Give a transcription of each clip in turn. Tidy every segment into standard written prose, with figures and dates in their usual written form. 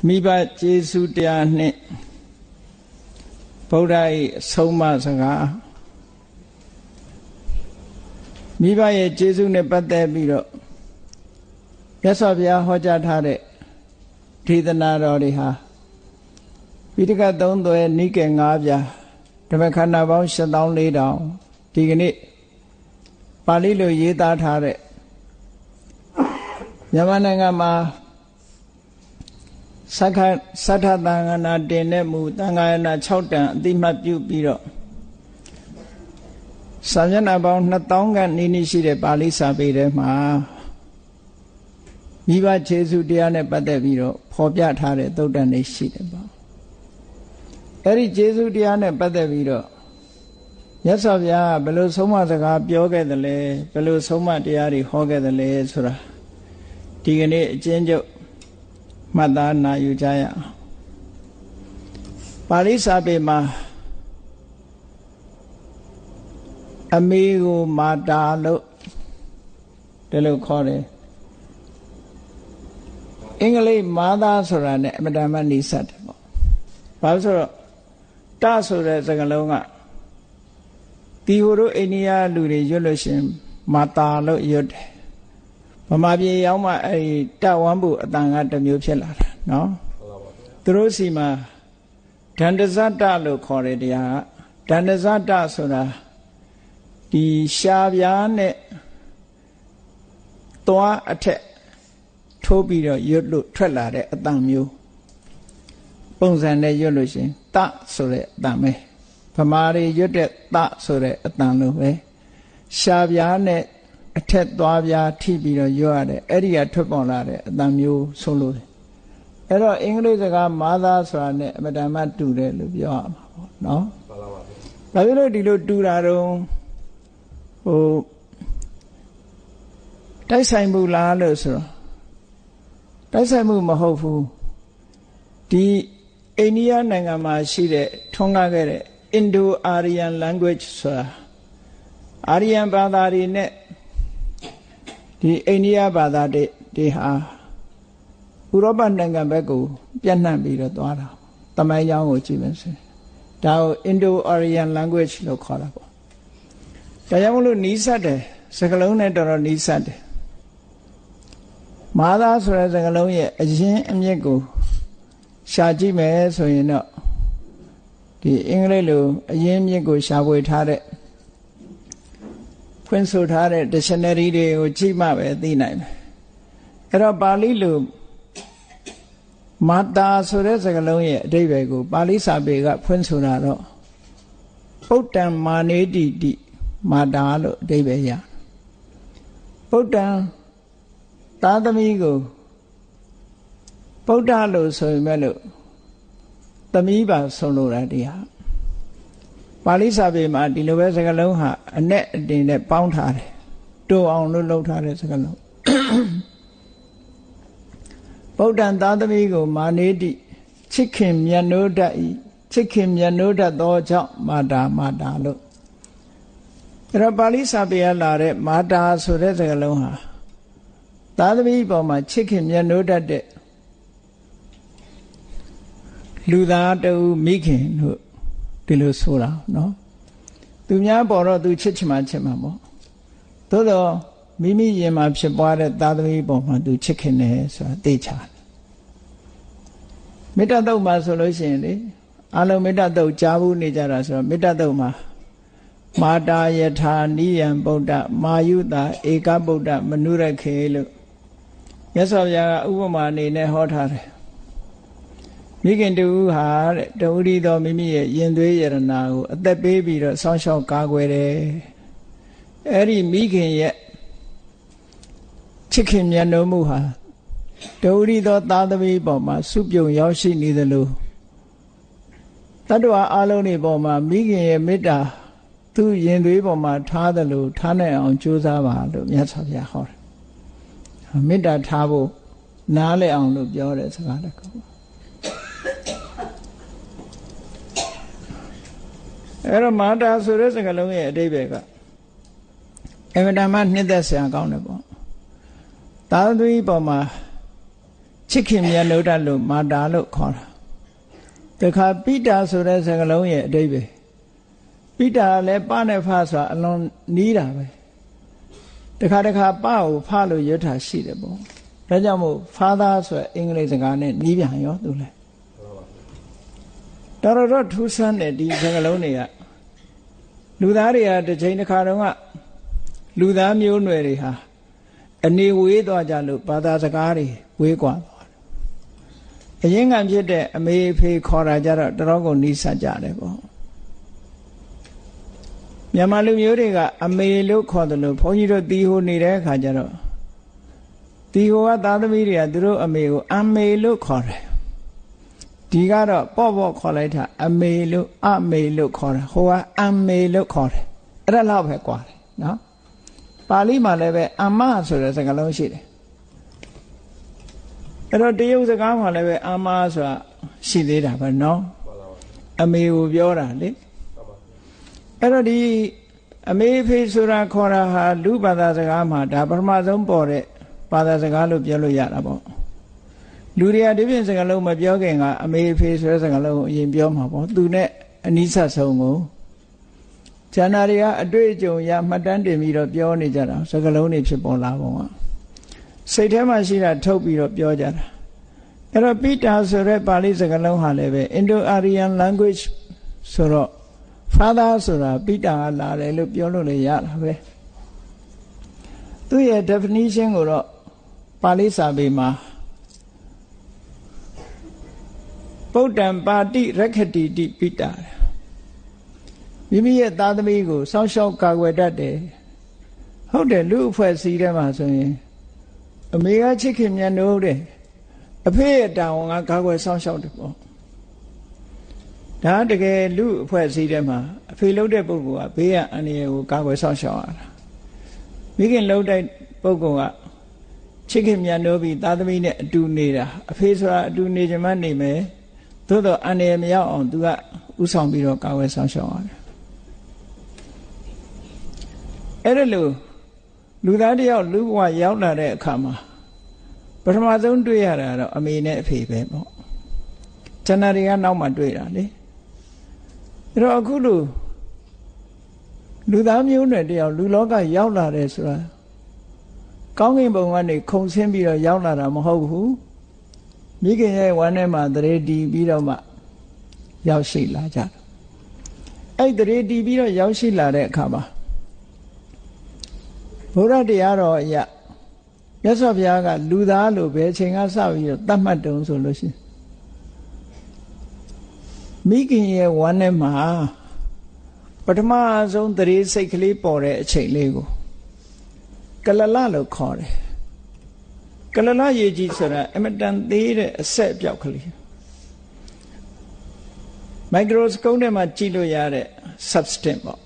မိဘကျေးဇူးတရားနှင့်ဗုဒ္ဓ၏အဆုံးအမစကားမိဘရဲ့ကျေးဇူးနဲ့ပတ်သက်ပြီးတော့မြတ်စွာဘုရားဟောကြားထားတဲ့ဒေသနာတော်တွေဟာပိဋကတ်3 သွဲနိကေ5 ပြားဓမ္မခန္ဓာပေါင်း 84,000ဒီကနေ့ပါဠိလိုရေးသားထားတဲ့မြန်မာနိုင်ငံမှာသတ္ထသံဃနာတင်တဲ့မူသံဃာယနာ6 တန်အတိမတ်ပြုပြီးတော့စာမျက်နှာပေါင်း 2000 ခန့်နီးနီးရှိတဲ့ပါဠိစာပေထဲမှာမိဘကျေးဇူးတရားနဲ့ပတ်သက်ပြီးတော့ဖော်ပြထားတဲ့သုတ္တန်တွေရှိတယ်ပေါ့အဲ့ဒီကျေးဇူးတရားနဲ့ပတ်သက်ပြီးတော့မြတ်စွာဘုရားဘယ်လိုဆုံးမစကားပြောခဲ့သလဲဘယ်လိုဆုံးမတရားတွေဟောခဲ့သလဲဆိုတာဒီကနေ့အကျဉ်းချုပ်မှတ်သားနာယူကြရအောင်ပါဠိစာပေမှာအမေကိုမာတာလို့ဒီလိုခေါ်တယ်အင်္ဂလိပ်မာသားဆိုတာ ਨੇ အမတန်မှနှိစက်တယ်ပေါ့ဘာလို့ဆိုတော့တဆိုတဲ့စကားလုံးကဒီဟိုတို့အိန္ဒိယလူတွေရွတ်လို့ရှင်မာတာလို့ရွတ်တယ်ဗမာပြည်ရောက်မှအဲ့တဝမ်းဘူးအတန်ကတစ်မျိုးဖြစ်လာတာနော်သူတို့စီမှာဒန္တဇတလို့ခေါ်တဲ့တရားကဒန္တဇတဆိုတာဒီရှားပြားနဲ့သွားအထက်ထိုးပြီးတော့ရွတ်လို့ထွက်လာတဲ့အတန်မျိုးပုံစံနဲ့ရွတ်လို့ရှင်တဆိုတဲ့အတန်ပဲဗမာတွေရွတ်တဲ့တဆိုတဲ့အတန်လို့ပဲရှားပြားနဲ့အထက်သွားပြားထိပြီးတော့ရွတ်ရတယ်အဲ့ဒီကထွက်ပေါ်လာတဲ့အတန်မျိုးဆိုလို့အဲ့တော့အင်္ဂလိပ်စကားမာသားဆိုတာ ਨੇ အမတန်မှတူတယ်လို့ပြောရမှာပေါ့နော်မှန်ပါပါဘာဖြစ်လို့ဒီလိုတူတာတော့ဟိုတိုက်ဆိုင်မှုလားလို့ဆိုတော့တိုက်ဆိုင်မှုမဟုတ်ဘူးဒီအိန္ဒိယနိုင်ငံမှာရှိတဲ့ထွန်းကားခဲ့တဲ့ Indo-Aryan language ဆိုတာအာရီယန်ဘာသာတွေနဲ့ဒီအိန္ဒိယဘာသာတွေဟာဥရောပနိုင်ငံဘက်ကိုပြန့်နှံ့ပြီးတော့သွားတာတမိုင်းကြောင်းကိုကြည့်မယ်ဆိုရင်ဒါကို Indo-Aryan language လို့ခေါ်တာပေါ့ဒါကြောင့်မလို့နီးစပ်တယ်စကားလုံးနဲ့တော်တော်နီးစပ်တယ်မာသားဆိုတဲ့စကားလုံးရဲ့အရင်းအမြစ်ကိုရှာကြည့်မယ်ဆိုရင်တော့ဒီအင်္ဂလိပ်လိုအရင်းအမြစ်ကိုရှာဖွေထားတဲ့ဖွင့်ဆိုထားတဲ့ dictionary တွေကိုကြည့်မှပဲသိနိုင်မယ်အဲ့တော့ပါဠိလိုမာတာဆိုတဲ့စကားလုံးရဲ့အဓိပ္ပာယ်ကိုပါဠိစာပေကဖွင့်ဆိုတာတော့ပုတ္တံမာနေတိတိမာတာလို့အဓိပ္ပာယ်ရပုတ္တံသားသမီးကိုဗုဒ္ဓလို့ဆိုရင်မဲ့လို့သမီးပါဆုံးလို့တာတရားပါဠိစာပေမှာဒီလိုပဲစကားလုံးဟာအနဲ့အတင်နဲ့ပေါင်းထားတယ်တိုးအောင်လို့လုပ်ထားတဲ့စကားလုံးဗုဒ္ဓံသားသမီးကိုမာနေတိချစ်ခင်မြတ်နိုးတတ်ဤချစ်ခင်မြတ်နိုးတတ်သောကြောင့်မာတာလို့အဲ့တော့ပါဠိစာပေကလာတဲ့မာတာဆိုတဲ့စကားလုံးဟာသားသမီးပေါ်မှာချစ်ခင်မြတ်နိုးတတ်တဲ့လူသားတူမိခင်တို့ဒီလိုဆိုတာနော်သူများပေါ်တော့သူချစ်ချင်မှချစ်မှာပေါ့သို့တော့မိမိရင်မှာဖြစ်ပွားတဲ့သားသမီးပေါ်မှာသူချစ်ခင်တယ်ဆိုတာသိချတယ်မေတ္တာတုတ်မှာဆိုလို့ရှိရင်လေအလုံးမေတ္တာတုတ်ကြားဘူးနေကြတာဆိုတော့မေတ္တာတုတ်မှာမာတာယထာနိယံဗုဒ္ဓမာယုတာဧကဗုဒ္ဓမနုရခေလို့မြတ်စွာဘုရားကဥပမာအနေနဲ့ဟောထားတယ်မိခင်တူဟာတဲ့တဝိသောမိမိရဲ့ရင်သွေးယရနာကိုအသက်ပေးပြီးတော့ဆောင်းရှောက်ကာကွယ်တယ်အဲ့ဒီမိခင်ရဲ့ချစ်ခင်မြတ်နိုးမှုဟာတဝိသောသားသမီးပေါ်မှာစုပြုံရောက်ရှိနေသလိုတတ္တဝါအလုံးတွေပေါ်မှာမိခင်ရဲ့မေတ္တာသူ့ရင်သွေးပေါ်မှာထားသလိုထားနိုင်အောင်ကြိုးစားပါလို့မြတ်စွာဘုရားဟောတယ်မေတ္တာထားဖို့နားလည်အောင်လို့ပြောတဲ့စကားတစ်ခုအဲ့တော့မာတာဆိုတဲ့စကားလုံးရဲ့အဓိပ္ပာယ်ကအမတန်မှနှစ်သက်စရာကောင်းတယ်ပေါ့သာသမီပေါ်မှာ ချစ်ခင်မြတ်လို့တလို့မာတာလို့ခေါ်တာတခါပိတာဆိုတဲ့စကားလုံးရဲ့အဓိပ္ပာယ်ပိတာလည်းပနဲ့ဖဆိုတာအလွန်နီးတာပဲတခါပကိုဖလို့ရွတ်တာရှိတယ်ပေါ့ဒါကြောင့်မို့ father ဆိုတဲ့အင်္ဂလိပ်စကားနဲ့နီးပြန်ရောသူလဲတော်ထူးဆန်းတဲ့ဒီစကားလုံးတွေကလူသားတွေကတစ်ချိန်တစ်ခါတုန်းကလူသားမျိုးနွယ်တွေဟာအနေဝေးသွားကြလို့ဘာသာစကားတွေဝေးကွာသွားတယ်အရင်ကဖြစ်တဲ့အမေအဖေခေါ်တာကြတော့တော်ကိုနီးစပ်ကြတယ်ပေါ့မြန်မာလူမျိုးတွေကအမေလို့ခေါ်တယ်လို့ဘုန်းကြီးတို့တီဟိုနေတဲ့အခါကျတော့တီဟိုကသားသမီးတွေကသူတို့အမေကိုအမေလို့ခေါ်တယ်ဒီကတော့ပေါ့ခေါ်လိုက်တာအမေလို့အမေလို့ခေါ်တယ်ဟိုကအမေလို့ခေါ်တယ်အဲ့ဒါလောက်ပဲကွာတယ်နော်ပါဠိမှာလည်းပဲအမဆိုတဲ့စကားလုံးရှိတယ်အဲ့တော့တရုတ်စကားမှာလည်းပဲအမဆိုတာရှိသေးတာပဲနော်အမေကိုပြောတာလေအဲ့တော့ဒီအမေဖေဆိုတာခေါ်တာဟာလူဘာသာစကားမှာဒါပထမဆုံးပေါ်တဲ့ဘာသာစကားလို့ပြောလို့ရတာပေါ့လူတွေကဒီပြင်စကားလုံးမပြောခင်ကအမေဖေဆိုတဲ့စကားလုံးကိုအရင်ပြောမှာပေါ့သူနဲ့အနီးစပ်ဆုံးကိုဇာနာတွေကအတွေ့အကြုံရမှတ်တမ်းတင်ပြီးတော့ပြောနေကြတာစကားလုံးတွေဖြစ်ပေါ်လာပုံကစိတ်ထဲမှာရှိတာထုတ်ပြီးတော့ပြောကြတာအဲ့တော့ပိတာဆိုတဲ့ပါဠိစကားလုံးဟာလည်းပဲ Indo-Aryan language ဆိုတော့ father ဆိုတာပိတာကလာတယ်လို့ပြောလို့လည်းရတာပဲသူ့ရဲ့ definition ကိုတော့ပါဠိစာပေမှာဗုဒ္ဓံပါတိရက္ခတိတိပိတာမိမိရဲ့သားသမီးကိုစောင့်ရှောက်ကာကွယ်တတ်တယ်ဟုတ်တယ်လူအဖွဲ့အစည်းထဲမှာဆိုရင်အမေကချစ်ခင်မြတ်လို့တဲ့အဖေရဲ့တာဝန်ကကာကွယ်စောင့်ရှောက်တယ်ပေါ့ဒါတကယ်လူအဖွဲ့အစည်းထဲမှာအဖေလုပ်တဲ့ပုဂ္ဂိုလ်ကဘေးကအန္တရာယ်ကိုကာကွယ်စောင့်ရှောက်ရတာမိခင်လုပ်တဲ့ပုဂ္ဂိုလ်ကချစ်ခင်မြတ်လို့ပြီးသားသမီးနဲ့အတူနေတာအဖေဆိုတာအတူနေကြမှနေမယ်သို့တော့အန္တရာယ်မရောက်အောင်သူကဥဆောင်ပြီးတော့ကာကွယ်ဆောင်ရှောက်ရတယ်အဲ့ဒါလို့လူသားတယောက်လူဘဝရောက်လာတဲ့အခါမှာပထမဆုံးတွေ့ရတာတော့အမေနဲ့အဖေပဲပေါ့ဇဏတွေကနောက်မှတွေ့တာလေအဲ့တော့အခုလူသားမျိုးနွယ်တယောက်လူလောကရောက်လာတယ်ဆိုတာကောင်းကင်ဘုံကနေခုန်ဆင်းပြီးတော့ရောက်လာတာမဟုတ်ဘူးမိခင်ရဲ့ဝမ်းထဲမှာတရေတီးပြီးတော့မှရောက်ရှိလာကြတယ်အဲ့တရေတီးပြီးတော့ရောက်ရှိလာတဲ့အခါမှာဘုရားတရားတော်အရမြတ်စွာဘုရားကလူသားလို့ပဲအချိန်ကစပြီးတော့သတ်မှတ်တုံဆိုလို့ရှိရင်မိခင်ရဲ့ဝမ်းထဲမှာပထမဆုံးတရေစိတ်ကလေးပေါ်တဲ့အချိန်လေးကိုကလလလို့ခေါ်တယ်ကလလရေကြီးဆိုတာအမတန်သေးတဲ့အဆက်အပြောက်ကလေးမိုက်ခရိုစကုပ်ထဲမှာကြည့်လို့ရတဲ့ substance ပေါ့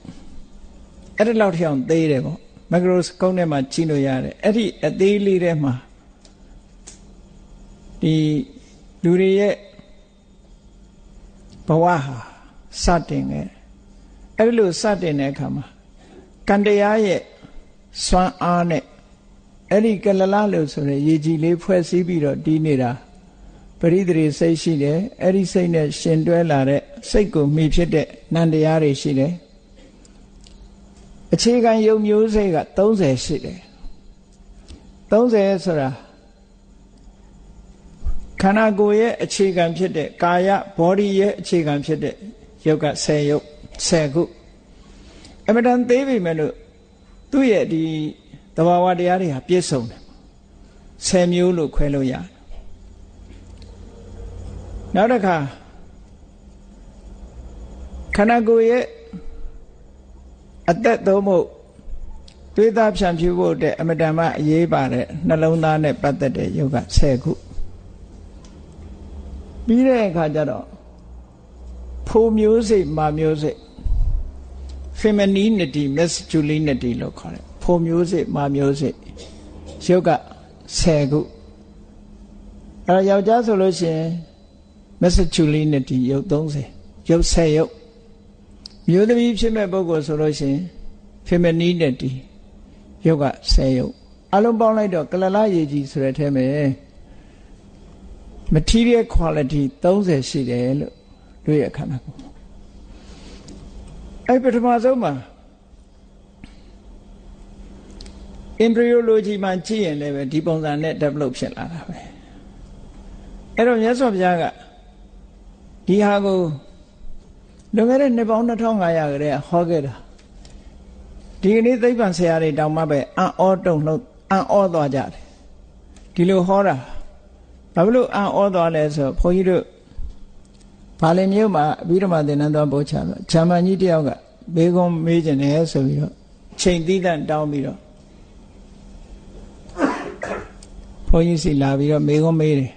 အဲ့ဒါလောက်ထအောင်သေးတယ်ပေါ့မိုက်ခရိုစကုပ်ထဲမှာကြည့်လို့ရတယ်အဲ့ဒီအသေးလေးထဲမှာဒီလူတွေရဲ့ဘဝဟာစတင်ခဲ့အဲ့လိုစတင်တဲ့အခါမှာကံတရားရဲ့စွမ်းအားနဲ့အဲ့ဒီကလလလို့ဆိုတဲ့ရေကြီးလေးဖွဲ့စည်းပြီးတော့တီးနေတာပရိသေစိတ်ရှိတယ်အဲ့ဒီစိတ်နဲ့ရှင်တွဲလာတဲ့စိတ်ကိုမှီဖြစ်တဲ့နံတရားတွေရှိတယ်အခြေခံယုံမျိုးစိတ်က30ရှိတယ်30ဆိုတာခန္ဓာကိုယ်ရဲ့အခြေခံဖြစ်တဲ့ကာယ body ရဲ့အခြေခံဖြစ်တဲ့ယုတ်က10ယုတ်10ခုအမှန်တန်သေးပြီမဲ့လို့သူ့ရဲ့ဒီသဘာဝတရားတွေဟာပြည့်စုံတယ်10မျိုးလို့ခွဲလို့ရတယ်နောက်တစ်ခါခန္ဓာကိုယ်ရဲ့အသက်သုံးဖို့သွေးသားဖြန့်ဖြူးဖို့တဲ့အမတန်မှအရေးပါတဲ့နှလုံးသားနဲ့ပတ်သက်တဲ့ယုတ်က10ခုပြီးတဲ့အခါကျတော့ဖိုမျိုးစိတ်မာမျိုးစိတ် femininity masculinity လို့ခေါ်တယ်ဖိုမျိုးစိတ်မာမျိုးစိတ်ယုတ်က10ခုအဲယောက်ျားဆိုလို့ရှိရင် masculinity ယုတ်30ယုတ်10ယုတ်မျိုးသမီးဖြစ်မဲ့ပုဂ္ဂိုလ်ဆိုလို့ရှိရင် femininity ယုတ်က10ယုတ်အလုံးပေါင်းလိုက်တော့ကလလရေကြီးဆိုတဲ့အဲမှာ material quality 30ရှိတယ်လို့တွေ့ရခန္ဓာကိုယ်အဲ့ပထမဆုံးမှာ embryology မှာကြည့်ရင်လည်းပဲဒီပုံစံနဲ့ develop ဖြစ်လာတာပဲအဲ့တော့မြတ်စွာဘုရားကဒီဟာကိုလွန်ခဲ့တဲ့နှစ်ပေါင်း2500ကတည်းကဟောခဲ့တာဒီကနေ့သိပ္ပံဆရာတွေတောင်မှပဲအံ့ဩတုန်လှုပ်အံ့ဩသွားကြတယ်ဒီလိုဟောတာဘာလို့အံ့ဩသွားလဲဆိုဘုန်းကြီးတို့ဘာလင်မြို့မှာအဘိဓမ္မာသင်္นานတော်ပို့ချတော့ဂျာမန်ကြီးတယောက်ကဘေးကုန်းမေးကျင်တယ်ဆိုပြီးတော့ချိန်သီးတန့်တောင်းပြီးတော့ဘုန်းကြီးစီလာပြီးတော့မေးကုန်းမေးတယ်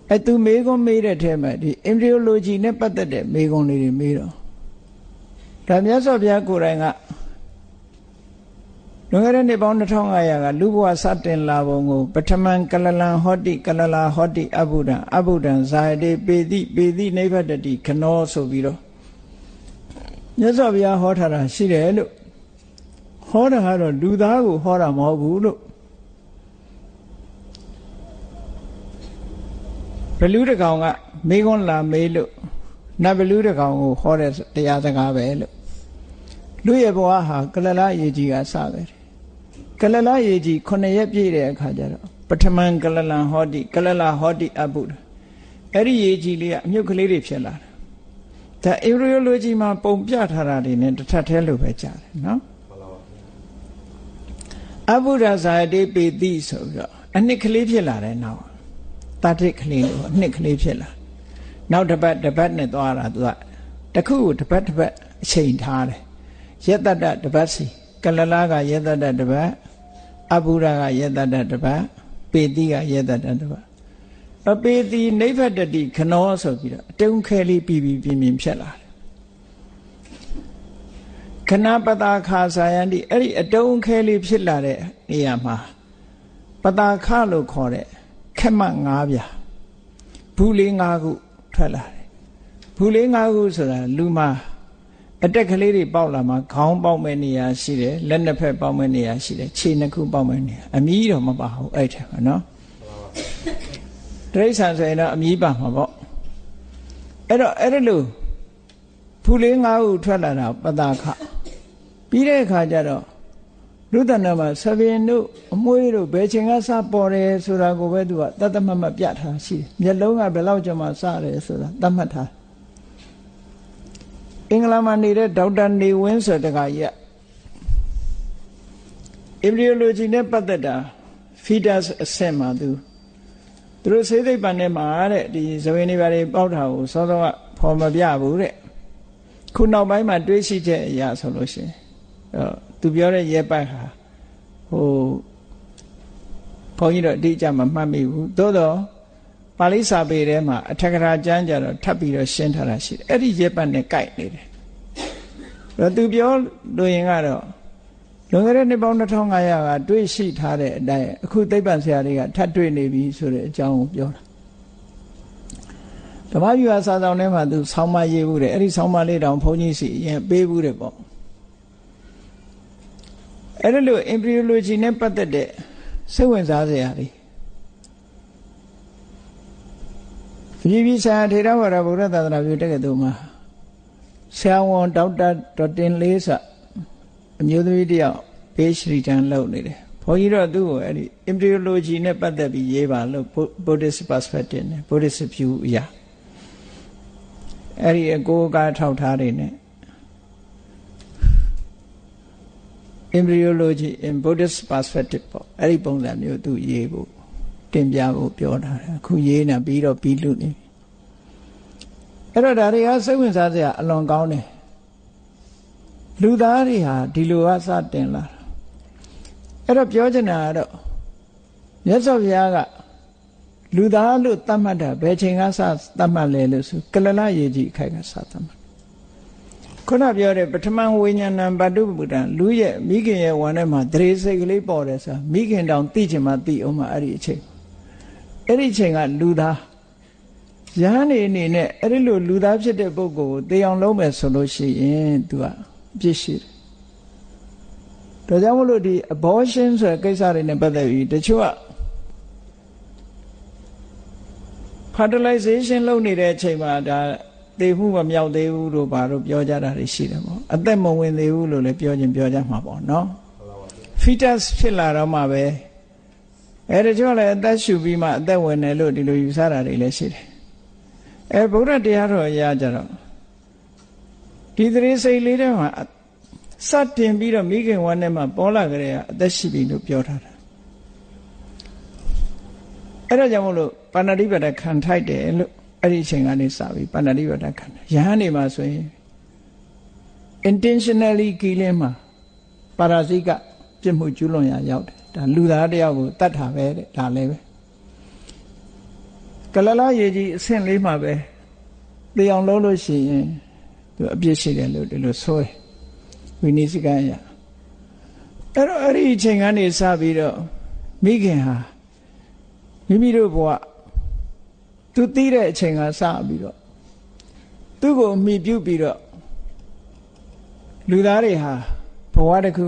အဲ့သူမေးကုန်းမေးတဲ့ထဲမှာဒီ embryology နဲ့ပတ်သက်တဲ့မေးကုန်းလေးတွေမေးတော့ဒါမြတ်စွာဘုရားကိုယ်တိုင်ကလွန်ခဲ့တဲ့နှစ်ပေါင်း2500ကလူဘဝစတင်လာပုံကိုပထမံကလလံဟောတိကလလာဟောတိအဘုဒ္ဓံအဘုဒ္ဓံဇာယတိပေတိနိဗ္ဗတတိခနောဆိုပြီးတော့မြတ်စွာဘုရားဟောထားတာရှိတယ်လို့ဟောတာကတော့လူသားကိုဟောတာမဟုတ်ဘူးလို့ဘလူးတကောင်ကမေးခွန်းလာမေးလို့နတ်ဘလူးတကောင်ကိုဟောတဲ့တရားစကားပဲလို့လူရဲ့ဘဝဟာကလလရေကြီးကစပဲကလလရေကြီး9ရက်ပြည့်တဲ့အခါကျတော့ပထမံကလလံဟောတိကလလဟောတိအဘုဒ္ဓအဲ့ဒီရေကြီးလေးကအမြုပ်ကလေးတွေဖြစ်လာတယ်ဒါ embryology မှာပုံပြထားတာတွေနဲ့တစ်ထပ်သေးလို့ပဲကြားတယ်နော်အဘုဒ္ဓဇာတိပေတိဆိုပြီးတော့အနှစ်ကလေးဖြစ်လာတယ်နောက်တတိကလေးလို့အနှစ်ကလေးဖြစ်လာနောက်တစ်ပတ်နဲ့သွားတာသူကတခုကိုတစ်ပတ်အချိန်ထားတယ်ယတတ္တတပတ်စီကလလကယတတ္တတပတ်အဘုဒ္ဓကယတတ္တတပတ်ပေတိကယတတ္တတပတ်အပေတိနိဗ္ဗတတိခနောဆိုပြီးတော့အတုံးခဲလေးပြပြပြင်းဖြစ်လာတယ်ခဏပတာခာဇာယန္တိအဲ့ဒီအတုံးခဲလေးဖြစ်လာတဲ့နေရာမှာပတာခလို့ခေါ်တဲ့ခက်မ၅ပြားဘူးလေး၅ခုထွက်လာတယ်ဘူးလေး၅ခုဆိုတာလူမှာအတက်ကလေးတွေပေါက်လာမှာခေါင်းပေါက်မဲ့နေရာရှိတယ်လက်နှစ်ဖက်ပေါက်မဲ့နေရာရှိတယ်ခြေနှစ်ခုပေါက်မဲ့နေရာအမြည်တော့မပါဘူးအဲ့ထဲမှာနော်တိရစ္ဆာန်ဆိုရင်တော့အမြည်ပါမှာပေါ့အဲ့တော့အဲ့ဒါလို့ဖူလေး၅ခုထွက်လာတာပတာခပြီးတဲ့အခါကျတော့လူတဏ္ဍမှာသဗ္ဗင်တို့အမွှေးတို့ဘယ်ချိန်ကစပေါ်တယ်ဆိုတာကိုပဲသူကတတ်တမတ်မပြထားရှိတယ်မျက်လုံးကဘယ်လောက်ကျော်မှစတယ်ဆိုတာသတ်မှတ်ထားအင်္ဂလန်မှာနေတဲ့ဒေါက်တာနေဝင်းဆိုတဲ့ကကြီးက embryology နဲ့ပတ်သက်တာ fetus အဆင့်မှာသူတို့ဆေးသိပ္ပံနဲ့မှာတဲ့ဒီဇဝင်တွေဘာတွေပေါက်တာကိုစောစောကဖော်မပြဘူးတဲ့ခုနောက်ပိုင်းမှာတွေးရှိချက်အရာဆိုလို့ရှိရင်သူပြောတဲ့ရဲပိုက်ဟာဘုန်းကြီးတော့အတိအကျမမှတ်မိဘူးသို့တော့ပါဠိစာပေထဲမှာအထက်ကရာကျမ်းကြတော့ထပ်ပြီးတော့ရှင်းထားတာရှိတယ်အဲ့ဒီရဲပတ်နဲ့ကိုက်နေတယ်သူပြောလို့ရင်ကတော့လွန်ခဲ့တဲ့နှစ်ပေါင်း2500ကတွေးရှိထားတဲ့အတိုင်းအခုသိပ္ပံဆရာတွေကထပ်တွေးနေပြီဆိုတဲ့အကြောင်းကိုပြောတာဓမ္မယူဟာစာဆောင်ထဲမှာသူဆောင်းမရေးဘူးတဲ့အဲ့ဒီဆောင်းမလေးတောင်ဘုန်းကြီးစီအရင်ပေးဘူးတဲ့ပေါ့အဲ့ဒါလို့ embryology နဲ့ပတ်သက်တဲ့စိတ်ဝင်စားစရာတွေပြည်ဆရာထေရဝါဒဗုဒ္ဓသာသနာပြုတက္ကသိုလ်မှာဆရာဝန်ဒေါက်တာဒေါ်တင်လေးစအမျိုးသမီးတယောက် PhD တန်းလုပ်နေတယ်ဘုန်းကြီးတော့သူ့ကိုအဲ့ဒီ embryology နဲ့ပတ်သက်ပြီးရေးပါလို့ Buddhist perspective နဲ့ Buddhist view အရာအဲ့ဒီအကိုကားထောက်ထားတွေနဲ့ embryology in Buddhist perspective ပေါ့အဲ့ဒီပုံစံမျိုးသူရေးဖို့တင်ပြဖို့ပြောထားတယ်အခုရေးနေပြီးတော့ပြီးလို့နေအဲ့တော့ဒါတွေကစိတ်ဝင်စားစရာအလွန်ကောင်းတယ်လူသားတွေဟာဒီလိုကစတင်လာတာအဲ့တော့ပြောချင်တာကတော့မြတ်စွာဘုရားကလူသားလို့သတ်မှတ်တာဘယ်ချိန်ကစသတ်မှတ်လဲလို့ဆိုကလလရေကြီးအခိုက်ကစသတ်မှတ်ခုနပြောတဲ့ပထမဝိညာဏံပတုပ္ပတံလူရဲ့မိခင်ရဲ့ဝမ်းထဲမှာဒရေစိတ်ကလေးပေါ်တယ်ဆိုတာမိခင်တောင်သိချင်မှသိအောင်မှအဲ့ဒီအချိန်ကလူသားယဟန်နေအနေနဲ့အဲ့ဒီလိုလူသားဖြစ်တဲ့ပုဂ္ဂိုလ်ကိုသေအောင်လုပ်မယ်ဆိုလို့ရှိရင်သူကအပြစ်ရှိတယ်ဒါကြောင့်မို့လို့ဒီ abortion ဆိုတဲ့ကိစ္စတွေနဲ့ပတ်သက်ပြီးတချို့က fertilization လုပ်နေတဲ့အချိန်မှာဒါသေမှုမမြောက်သေးဘူးလို့ဘာလို့ပြောကြတာတွေရှိတယ်ပေါ့အသက်မဝင်သေးဘူးလို့လည်းပြောကြမှာပေါ့နော် fetus ဖြစ်လာတော့မှပဲတချို့လည်းအသက်ရှူပြီးမှအသက်ဝင်တယ်လို့ဒီလိုယူဆတာတွေလည်းရှိတယ်ဗုဒ္ဓတရားတော်အရာကြတော့ဒီသရေစိတ်လေးထဲမှာစတင်ပြီးတော့မိခင်ဝမ်းထဲမှာပေါ်လာကြတဲ့အသက်ရှိပြီလို့ပြောထားတာအဲ့ဒါကြောင့်မို့လို့ပါဏာတိပါဒခံထိုက်တယ်လို့အဲ့ဒီအချိန်ကနေစပြီးပါဏာတိပါဒခံရဟန်းနေမှာဆိုရင် intentionally killing မှာပါရာဇိကပြစ်မှုကျူးလွန်ရာရောက်တယ်ဒါလူသားတယောက်ကိုတတ်တာပဲတဲ့ဒါလည်းပဲကလလရေကြီးအဆင့်လေးမှာပဲသေအောင်လုပ်လို့ရှိရင်သူအပြစ်ရှိတယ်လို့ဒီလိုဆိုတယ်ဝိနည်းစကံရအဲ့တော့အဲ့ဒီအချိန်ကနေစပြီးတော့မိခင်ဟာမိမိတို့ဘဝသူသိတဲ့အချိန်ကစပြီးတော့သူ့ကိုအမိပြုပြီးတော့လူသားတွေဟာဘဝတစ်ခု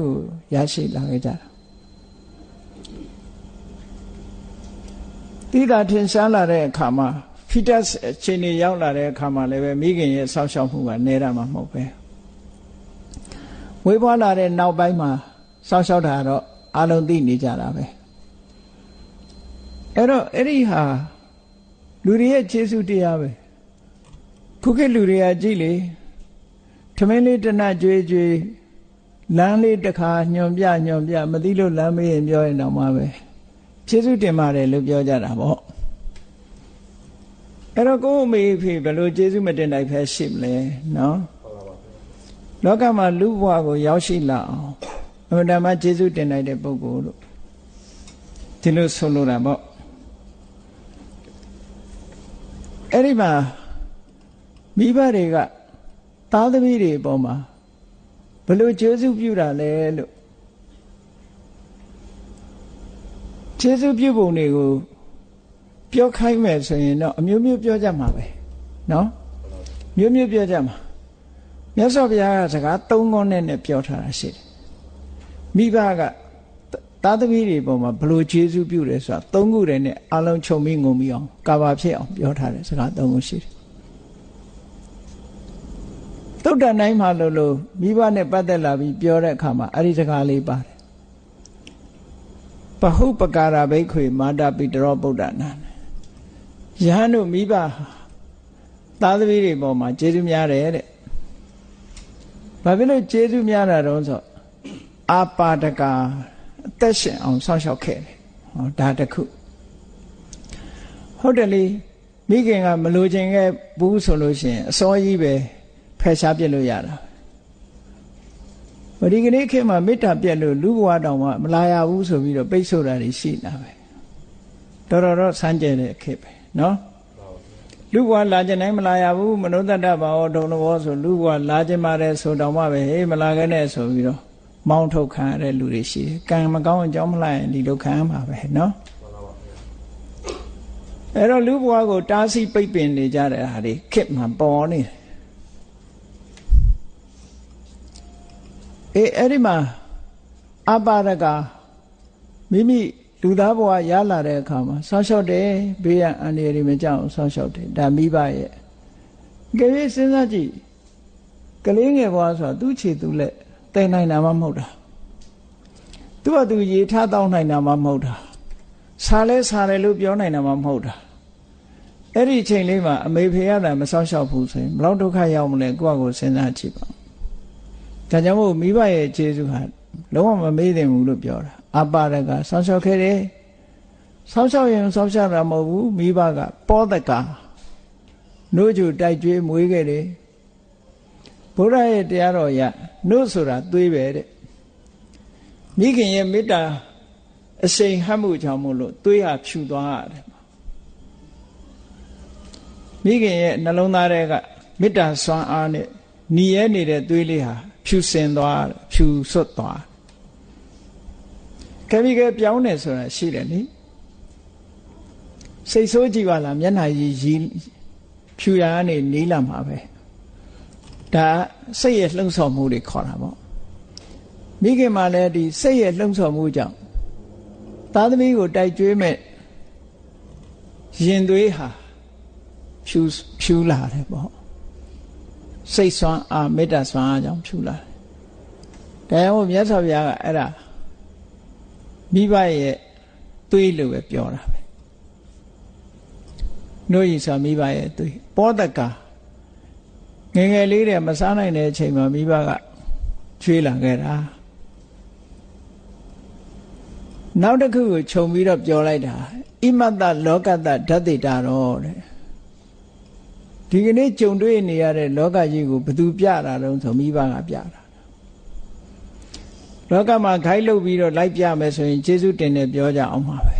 ရရှိလာခဲ့ကြတာတိတာထင်ရှားလာတဲ့အခါမှာ fetus အချိန်ကြီးရောက်လာတဲ့အခါမှာလည်းပဲမိခင်ရဲ့ဆောက်ရှောက်မှုကနေတာမှမဟုတ်ပဲဝေးပွားလာတဲ့နောက်ပိုင်းမှာဆောက်ရှောက်တာတော့အလုံးသိနေကြတာပဲအဲ့တော့အဲ့ဒီဟာလူတွေရဲ့ခြေဆုတရားပဲခုခေတ်လူတွေကကြည့်လေထမင်းလေးတနတ်ကြွေးကြွေးလမ်းလေးတစ်ခါညွန်ပြမသိလို့လမ်းမေးရင်ပြောရင်တော့မှပဲခြေဆုတင်ပါတယ်လို့ပြောကြတာပေါ့အဲ့တော့ကိုယ့်အမေဖေဘယ်လိုခြေဆုမတင်နိုင်ဖဲရှိမလဲနော်လောကမှာလူဘဝကိုရောက်ရှိလာအောင်အမှန်တမ်းခြေဆုတင်နိုင်တဲ့ပုဂ္ဂိုလ်လို့ဒီလိုဆိုလိုတာပေါ့အဲ့ဒီမှာမိဘတွေကသားသမီးတွေအပေါ်မှာဘယ်လိုကျေးဇူးပြုတာလဲလို့ကျေးဇူးပြုပုံတွေကိုပြောခိုင်းမယ်ဆိုရင်တော့အမျိုးမျိုးပြောကြမှာပဲနော်မျိုးပြောကြမှာမြတ်စွာဘုရားကစကား၃ခုနဲ့ပြောထားတာရှိတယ်မိဘကသားသမီးတွေပေါ်မှာဘယ်လိုကျေးဇူးပြုတယ်ဆိုတာ၃ခုတည်းနဲ့အလုံးခြုံပြီးငုံပြီးအောင်ကာဘာဖြစ်အောင်ပြောထားတယ်စကား၃ခုရှိတယ်သုတ္တန်တိုင်းမှာလို့မိဘနဲ့ပတ်သက်လာပြီးပြောတဲ့အခါမှာအဲ့ဒီစကားလေးပါတယ်ပဟုပကာရဘိက္ခွေမာတာပိတရောဗုဒ္ဓနာယဟန်တို့မိဘသားသမီးတွေပေါ်မှာကျေးဇူးများတယ်တဲ့ဘာဖြစ်လို့ကျေးဇူးများတာတော့ဆိုအာပါဒကာအသက်ရှင်အောင်ဆောက်ရှောက်ခဲ့တယ်ဟောဒါတခုဟုတ်တယ်လေမိခင်ကမလိုချင်ခဲ့ဘူးဆိုလို့ရှိရင်အစောကြီးပဲဖယ်ရှားပြစ်လို့ရတာဒီကနေ့ခေတ်မှာမေတ္တာပြတ်လို့လူဘဝတောင်မှမလာရဘူးဆိုပြီးတော့ပိတ်ဆို့တာတွေရှိတာပဲတော်ဆန်းကျဲတဲ့ခေတ်ပဲနော်လူဘဝလာခြင်းတိုင်းမလာရဘူးမနုဿတ္တဘာဝဒုံဘောဆိုလူဘဝလာခြင်းပါတယ်ဆိုတောင်မှပဲဟေးမလာခဲ့နဲ့ဆိုပြီးတော့မောင်းထုတ်ခံရတဲ့လူတွေရှိတယ်ကံမကောင်းအကြောင်းမလိုက်ရင်ဒီလိုခံရမှာပဲနော်အဲ့တော့လူဘဝကိုတားဆီးပိတ်ပင်နေကြတဲ့ဟာတွေခေတ်မှာပေါ်နေတယ်အဲ့ဒီမှာအပါဒကမိမိလူသားဘဝရလာတဲ့အခါမှာဆောင်းလျှောက်တယ်ဘေးရန်အန္တရာယ်တွေမကြောက်အောင်ဆောင်းလျှောက်တယ်ဒါမိဘရဲ့ကြည့်စဉ်းစားကြည့်ကလေးငယ်ဘဝဆိုတာသူ့ခြေသူ့လက်တည်နိုင်တာမှမဟုတ်တာသူ့ဟာသူရေထားတောင်းနိုင်တာမှမဟုတ်တာစားတယ်လို့ပြောနိုင်တာမှမဟုတ်တာအဲ့ဒီအချိန်လေးမှာအမေဖေရတာမဆောင်းလျှောက်ဘူးဆိုရင်ဘလောက်ဒုက္ခရောက်မလဲကိုယ့်အကိုစဉ်းစားကြည့်ပါဒါကြောင့်မို့မိဘရဲ့ခြေဆုဟာလုံးဝမမေ့သင့်ဘူးလို့ပြောတာအပါဒကဆောင်းလျှောက်ခဲ့တယ်ဆောင်းလျှောက်ရင်ဆောင်းလျှောက်တာမဟုတ်ဘူးမိဘကပောဒကနှုတ်ကြူတိုက်ကျွေးမွေးခဲ့တယ်ဘုရားရဲ့တရားတော်ရနှုတ်ဆိုတာသွေးပဲတဲ့မိခင်ရဲ့မေတ္တာအရှိန်ဟပ်မှုကြောင့်မို့လို့သွေးဟာဖြူသွားရတယ်မိခင်ရဲ့နှလုံးသားထဲကမေတ္တာစွမ်းအားနဲ့หนีရဲနေတဲ့သွေးလေးဟာဖြူစင်သွားဖြူဆွတ်သွားကဲပြီးပြောင်းတယ်ဆိုတာရှိတယ်နိစိတ်ဆိုးကြည့်ပါလားမျက်နှာရီဖြူရကနေနီးလာမှာပဲဒါစိတ်ရဲ့လှုံ့ဆော်မှုတွေခေါ်တာပေါ့မိခင်မှလည်းဒီစိတ်ရဲ့လှုံ့ဆော်မှုကြောင့်သားသမီးကိုတိုက်ကျွေးမဲ့ရင်သွေးဟာ ဖြူလာတယ်ပေါ့စိတ်ဆွမ်းအားမေတ္တာဆွမ်းအားကြောင့်ဖြူလာတယ်ဒါကြောင့်မြတ်စွာဘုရားကအဲ့ဒါမိဘရဲ့သွေးလို့ပဲပြောတာပဲနှုတ်ရည်ဆိုမိဘရဲ့သွေးပောတကငယ်ငယ်လေးတည်းမစားနိုင်တဲ့အချိန်မှာမိဘကချွေးလာခဲ့တာနောက်တစ်ခုကိုခြုံပြီးတော့ပြောလိုက်တာဣမတ္တလောကတ္တဓာတိတာရောတဲ့ဒီကနေ့ကြုံတွေ့နေရတဲ့လောကကြီးကိုဘယ်သူပြတာတုံးဆိုမိဘကပြတာလောကမှာခိုင်းလုပ်ပြီးတော့လိုက်ပြမယ်ဆိုရင်ကျေးဇူးတင်တယ်ပြောကြအောင်ပါပဲ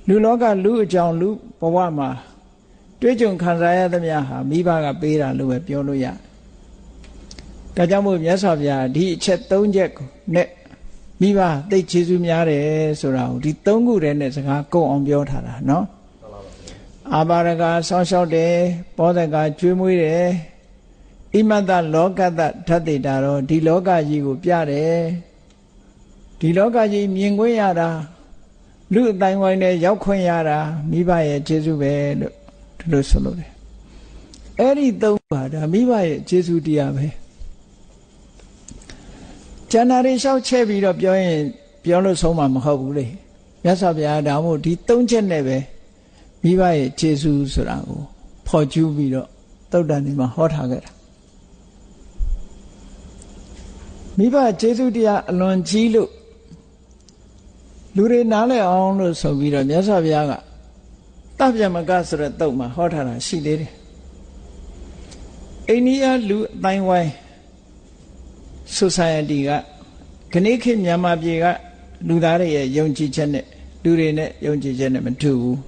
လူလောကလူအကြောင်းလူဘဝမှာတွေ့ကြုံခံစားရသမျှဟာမိဘကပေးတာလို့ပဲပြောလို့ရတယ်ဒါကြောင့်မို့မြတ်စွာဘုရားဒီအချက်၃ချက်ကိုနဲ့မိဘသိကျေးဇူးများတယ်ဆိုတာကိုဒီ၃ခုတည်းနဲ့စကားကုန်အောင်ပြောထားတာနော်အာဘာရကဆောင်းလျှောက်တယ်ပောဒကကျွေးမွေးတယ်ဣမတ္တလောကတ္တဓာတိတာတော့ဒီလောကကြီးကိုပြတယ်ဒီလောကကြီးမြင်ခွင့်ရတာလူအတိုင်းဝိုင်းနဲ့ရောက်ခွင့်ရတာမိဘရဲ့ကျေးဇူးပဲလို့ဒီလိုဆိုလို့တယ်အဲ့ဒီ၃ပါးဒါမိဘရဲ့ကျေးဇူးတရားပဲကျန်တာတွေလျှောက်ချက်ပြီးတော့ပြောရင်ပြောလို့ဆုံးမှာမဟုတ်ဘူးလေမြတ်စွာဘုရားဒါမို့ဒီ၃ချက်နဲ့ပဲမိဘရဲ့ကျေးဇူးဆိုတာကိုဖော်ကျူးပြီးတော့သုတ္တန်ဒီမှာဟောထားခဲ့တာမိဘကျေးဇူးတရားအလွန်ကြီးလို့လူတွေနားလည်အောင်လို့ဆိုပြီးတော့မြတ်စွာဘုရားကတပြမကဆိုတဲ့တုတ်မှာဟောထားတာရှိသေးတယ်အိန္ဒိယလူအတိုင်းဝိုင်း society ကခဏခေတ်မြန်မာပြည်ကလူသားတွေရဲ့ယုံကြည်ချက်နဲ့လူတွေနဲ့ယုံကြည်ချက်နဲ့မတူဘူး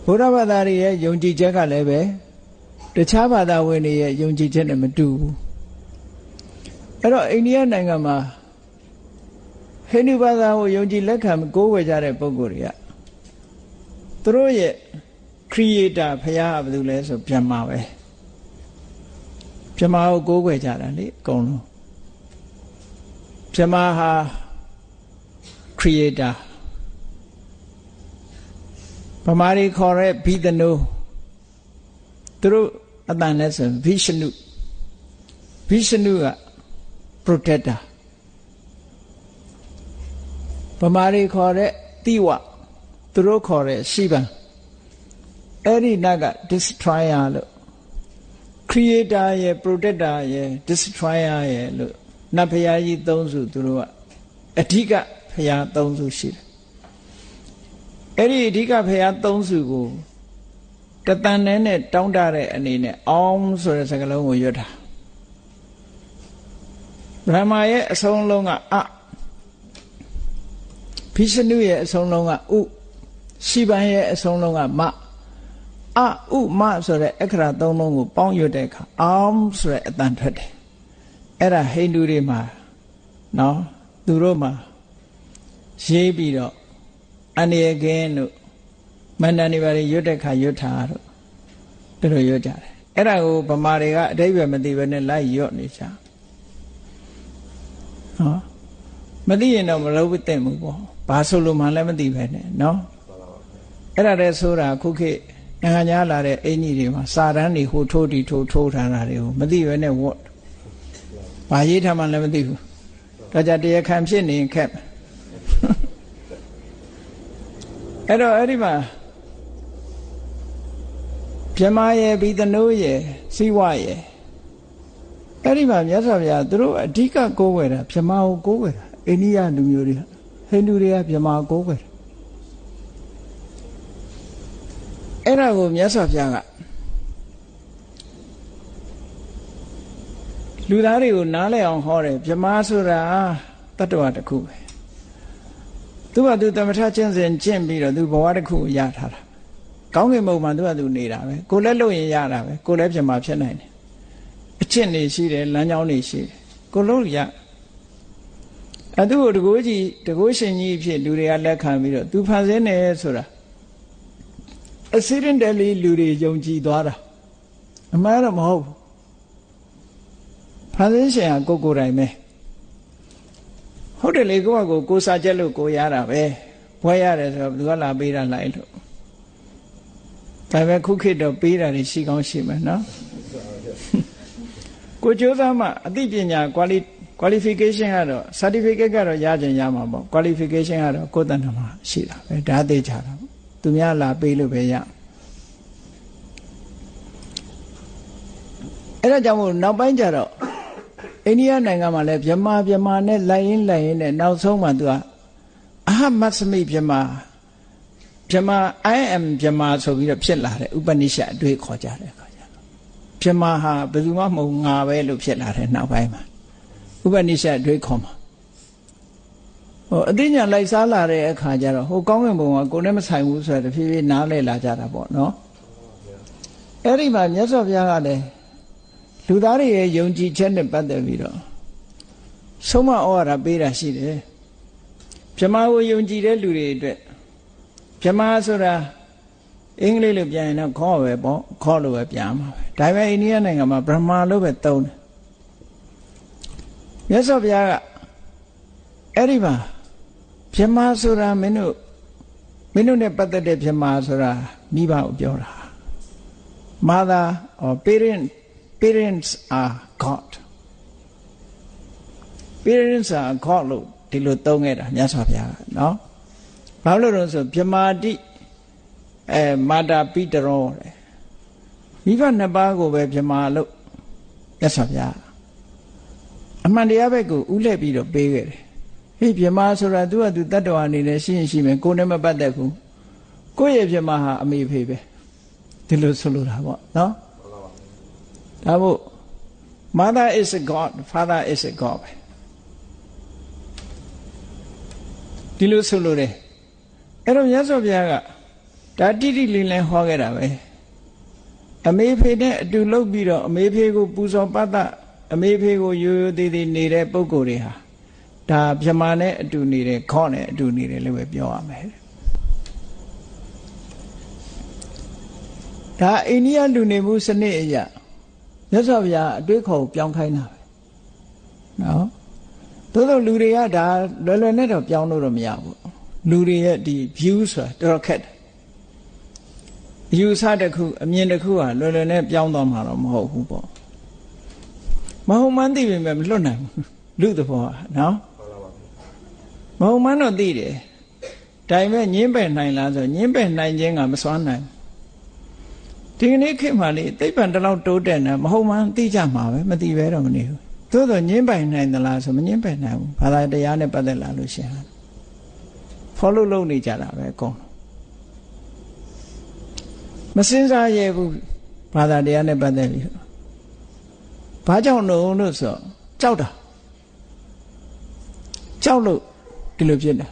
ဘုရားဘာသာတွေရဲ့ယုံကြည်ချက်ကလည်းပဲတခြားဘာသာဝင်တွေရဲ့ယုံကြည်ချက်နဲ့မတူဘူးအဲ့တော့အိန္ဒိယနိုင်ငံမှာဟိန္ဒူဘာသာကိုယုံကြည်လက်ခံကိုးကွယ်ကြတဲ့ပုဂ္ဂိုလ်တွေကသူတို့ရဲ့ creator ဘုရားကဘာလို့လဲဆိုဗြဟ္မာပဲဗြဟ္မာကိုကိုးကွယ်ကြတာလေအကုန်လုံးဗြဟ္မာဟာ creator ဗမာတွေခေါ်တဲ့ဘိသနုသူတို့အတန်နဲ့ဆိုဗိရှနုက protector ဗမာတွေခေါ်တဲ့တိဝသူတို့ခေါ်တဲ့ရှိဗံအဲ့ဒီနတ်က destroyer လို့ creator ရဲ့ protector ရဲ့ destroyer ရဲ့လို့နတ်ဘုရားကြီး၃စုသူတို့ကအဓိကဘုရား၃စုရှိတယ်အဲ့ဒီအဓိကဘုရား၃စုကိုတတန်နဲ့တောင်းတတဲ့အနေနဲ့အောင်ဆိုတဲ့စကားလုံးကိုရွတ်တာဗြဟ္မာရဲ့အဆုံးလုံးကအဘိရှနုရဲ့အဆုံးလုံးကဥရှိဗံရဲ့အဆုံးလုံးကမအဥမဆိုတဲ့အခရာ၃လုံးကိုပေါင်းရွတ်တဲ့အခါအောင်ဆိုတဲ့အတန်ထွက်တယ်အဲ့ဒါဟိန္ဒူတွေမှာနော်သူတို့မှာရေးပြီးတော့အန္တရာယ်ကင်းတို့မန္တန်တွေပါရွတ်တဲ့ခါရွတ်တာတို့တို့ရွတ်ကြတယ်အဲ့ဒါကိုဗမာတွေကအတိတ်ပဲမသိဘဲနဲ့လိုက်ရွတ်နေကြဟောမသိရင်တော့မလုပ်သင့်ဘူးပေါ့ဘာဆိုလို့မှလည်းမသိပဲနဲ့နော်အဲ့ဒါတည်းဆိုတာခုခေတ်နိုင်ငံခြားလာတဲ့အင်ကြီးတွေမှာစာတန်းတွေဟိုထိုးတီထိုးထားတာတွေကိုမသိပဲနဲ့ဝတ်ဘာရေးထားမှလည်းမသိဘူးဒါကြတရားခံဖြစ်နေခက်အဲ့တော့အဲ့ဒီမှာဗြဟ္မာရဲ့ဘိသနုရဲ့စိဝရဲ့အဲ့ဒီမှာမြတ်စွာဘုရားသူတို့အဓိကကိုးကွယ်တာဗြဟ္မာကိုကိုးကွယ်တာအိန္ဒိယလူမျိုးတွေဟိန္ဒူတွေကဗြဟ္မာကိုးကွယ်တာအဲ့ဒါကိုမြတ်စွာဘုရားကလူသားတွေကိုနားလည်အောင်ဟောတယ်ဗြဟ္မာဆိုတာတတ္တဝါတစ်ခုပဲသူကသူသမထကျင့်စဉ်ကျင့်ပြီးတော့သူဘဝတစ်ခုရထားတာကောင်းကင်ဘုံမှာသူကသူနေတာပဲကိုလည်းလုပ်ရင်ရတာပဲကိုလည်းဗြဟ္မာဖြစ်နိုင်တယ်အကျင့်တွေရှိတယ်လမ်းကြောင်းတွေရှိတယ်ကိုလို့ရအတူတကိုးကြီးတကိုးရှင်ကြီးဖြစ်လူတွေကလက်ခံပြီးတော့သူဖန်ဆင်းတယ်ဆိုတာaccidentally လူတွေယုံကြည်သွားတာအမှန်တော့မဟုတ်ဘူးဖန်ဆင်းရှင်ကကိုယ်တိုင်ပဲဟုတ်တယ်လေကိုစားချက်လို့ကိုရတာပဲဘွဲရတယ်ဆိုတော့ဘယ်သူကလာပေးတာလိုက်လို့ ဒါပဲခုခေတ်တော့ပေးတာတွေရှိကောင်းရှိမယ်နော်ကိုကြိုးစားမှအသိပညာ qualification ကတော့ certificate ကတော့ရကြရမှာပေါ့ qualification ကတော့ကိုယ်တဏ္ဍာမှာရှိတာပဲဒါသိကြတာပေါ့သူများလာပေးလို့ပဲရအဲ့ဒါကြောင့်မို့နောက်ပိုင်းကျတော့အိန္ဒိယနိုင်ငံမှာလည်းဗြဟ္မာနဲ့လိုက်ရင်းနဲ့နောက်ဆုံးမှသူကအဟမသမိဗြဟ္မာ I am ဗြဟ္မာဆိုပြီးတော့ဖြစ်လာတဲ့ဥပနိရှတ်အတွေ့ခေါ်ကြတယ်ခါကြဗြဟ္မာဟာဘယ်သူမှမဟုတ်ငါပဲလို့ဖြစ်လာတဲ့နောက်ပိုင်းမှာဥပနိရှတ်အတွေ့ခေါ်မှာအသိဉာဏ်လိုက်စားလာတဲ့အခါကျတော့ဟိုကောင်းကင်ဘုံကကိုယ်နဲ့မဆိုင်ဘူးဆိုတော့တဖြည်းဖြည်းနားလဲလာကြတာပေါ့နော်အဲ့ဒီမှာမြတ်စွာဘုရားကလည်းလူသားတွေရဲ့ယုံကြည်ချက်နဲ့ပတ်သက်ပြီးတော့ဆုံးမဩဝါဒပေးတာရှိတယ်ဗြဟ္မာကိုယုံကြည်တဲ့လူတွေအတွက်ဗြဟ္မာဆိုတာအင်္ဂလိပ်လိုပြန်ရင်တော့ခေါ်ပဲပေါ့ခေါ်လို့ပဲပြန်မှာပဲဒါပေမဲ့အိန္ဒိယနိုင်ငံမှာဗြဟ္မာလို့ပဲသုံးတယ်မြတ်စွာဘုရားကအဲ့ဒီမှာဗြဟ္မာဆိုတာမင်းတို့နဲ့ပတ်သက်တဲ့ဗြဟ္မာဆိုတာမိဘကိုပြောတာ Mother or parents are God parents are God လို့ဒီလိုသုံးခဲ့တာမြတ်စွာဘုရားကနော်ဘာလို့လဲဆိုဗြဟ္မာတိမာတာပိတရောတဲ့မိဘနှစ်ပါးကိုပဲဗြဟ္မာလို့မြတ်စွာဘုရားအမှန်တရားဘက်ကိုဥလှည့်ပြီးတော့ပေးခဲ့တယ်ဟေ့ဗြဟ္မာဆိုတာသူကသူတတ္တဝါအနေနဲ့ရှိရင်ရှိမယ်ကိုယ်နဲ့မပတ်သက်ဘူးကိုယ့်ရဲ့ဗြဟ္မာဟာအမေဖေပဲဒီလိုဆိုလိုတာပေါ့နော်ဒါမို့ mother is a god father is a god ဒီလိုဆိုလိုတယ်အဲ့တော့မြတ်စွာဘုရားကဒါတိတိလေးလဲဟောခဲ့တာပဲအမေဖေနဲ့အတူလုပ်ပြီးတော့အမေဖေကိုပူဇော်ပတ်သက်အမေဖေကိုရိုးရိုးသေးသေးနေတဲ့ပုဂ္ဂိုလ်တွေဟာဒါဗြဟ္မာနဲ့အတူနေတယ်ခေါနဲ့အတူနေတယ်လို့ပဲပြောရမယ်ဒါအိန္ဒိယလူနေမှုစနစ်အရာမြတ်စွာဘုရားအတွေးခေါ်ပြောင်းခိုင်းတာပဲနော်သို့သောလူတွေကဒါလွယ်လွယ်နဲ့တော့ပြောင်းလို့တော့မရဘူးလူတွေရဲ့ဒီ view ဆိုတာတော်တော်ခက်တယ်အယူဆတစ်ခုအမြင်တစ်ခုဟာလွယ်လွယ်နဲ့ပြောင်းသွားမှာတော့မဟုတ်ဘူးပေါ့မဟုတ်မှန်းသိပေမဲ့မလွတ်နိုင်ဘူးလူသဘောဟာနော်မဟုတ်မှန်းတော့သိတယ်ဒါပေမဲ့ညင်းပယ်နိုင်လားဆိုညင်းပယ်နိုင်ခြင်းကမစွမ်းနိုင်ဒီကနေ့ခေတ်မှာလေသိပ္ပံတလောက်တိုးတက်နေမဟုတ်မှန်းသိကြမှာပဲမသိပဲတော့မနေဘူးသို့တော့ညင်းပယ်နိုင်သလားဆိုမညင်းပယ်နိုင်ဘူးဘာသာတရားနဲ့ပတ်သက်လာလို့ရှိရင်follow လုပ်နေကြတာပဲအကုန်မစင်စားရဘူးဘာသာတရားနဲ့ပတ်သက်ပြီးဘာကြောင့်လို့ဆိုကြောက်တာကြောက်လို့ဒီလိုဖြစ်တာ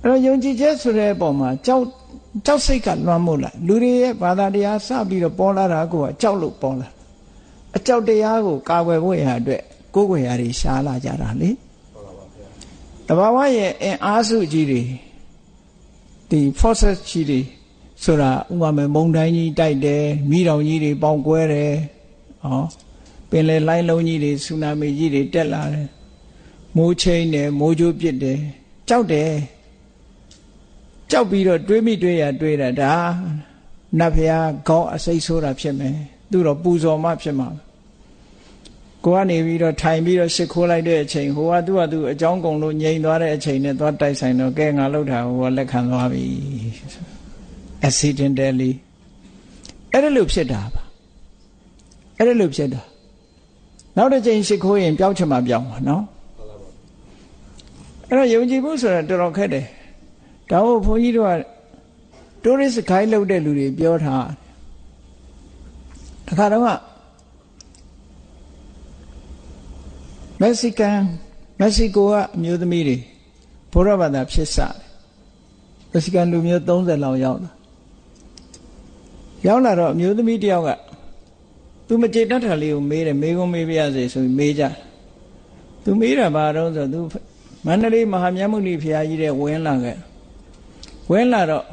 အဲ့တော့ယုံကြည်ချက်ဆိုတဲ့အပေါ်မှာကြောက်စိတ်ကလွှမ်းမိုးလာလူတွေရဲ့ဘာသာတရားစပြီးတော့ပေါ်လာတာကိုကကြောက်လို့ပေါ်လာအကြောက်တရားကိုကာကွယ်ဖို့ရအတွက်ကိုယ်ွယ်ရာတွေရှားလာကြတာလေတဘာဝရဲ့အင်အားစုကြီးတွေဒီ forces ကြီးတွေဆိုတာဥပမာမုန်တိုင်းကြီးတိုက်တယ်မိတောင်ကြီးတွေပေါင်ကွဲတယ်ဟောပင်လယ်လိုင်းလုံးကြီးတွေဆူနာမီကြီးတွေတက်လာတယ်မိုးချိန်းတယ်မိုးကြိုးပစ်တယ်ကြောက်တယ်ကြောက်ပြီးတော့တွေးမိတွေးရတွေးတာဒါနတ်ဖျားခေါင်းအစိတ်ဆိုးတာဖြစ်မယ်သူတော့ပူဇော်မှဖြစ်မှာကိုကနေပြီးတော့ထိုင်ပြီးတော့ရှ िख ိုးလိုက်တဲ့အချိန်ဟိုကသူ့ဟာသူအကြောင်းကုန်လို့ငြိမ်သွားတဲ့အချိန်နဲ့သွားတိုက်ဆိုင်တော့ကဲငါလှုပ်တာဟိုကလက်ခံသွားပြီ accidentally အဲ့ဒါလို့ဖြစ်တာပါအဲ့ဒါလို့ဖြစ်တာနောက်တစ်ချိန်ရှ िख ိုးရင်ပြောင်းချင်မှပြောင်းပါနော်အဲ့တော့ယုံကြည်ဖို့ဆိုတာတော်တော်ခက်တယ်ဒါဟုတ်ဘုန်းကြီးတို့က tourist guide လုပ်တဲ့လူတွေပြောထားတခါတော့မက္ဆီကိုကအမျိုးသမီးတွေဘုရားဘာသာဖြစ်စားတယ်မက္ဆီကန်လူမျိုး30လောက်ရောက်လာတော့အမျိုးသမီးတယောက်ကသူမကြေတတ်တာလေးကိုမေးတယ်မေးခွန်းမေးပြရစေဆိုပြီးမေးကြသူမေးတာဘာတော့ဆိုသူမန္တလေးမဟာမြတ်မုနီဘုရားကြီးတဲ့ဝင်လာတော့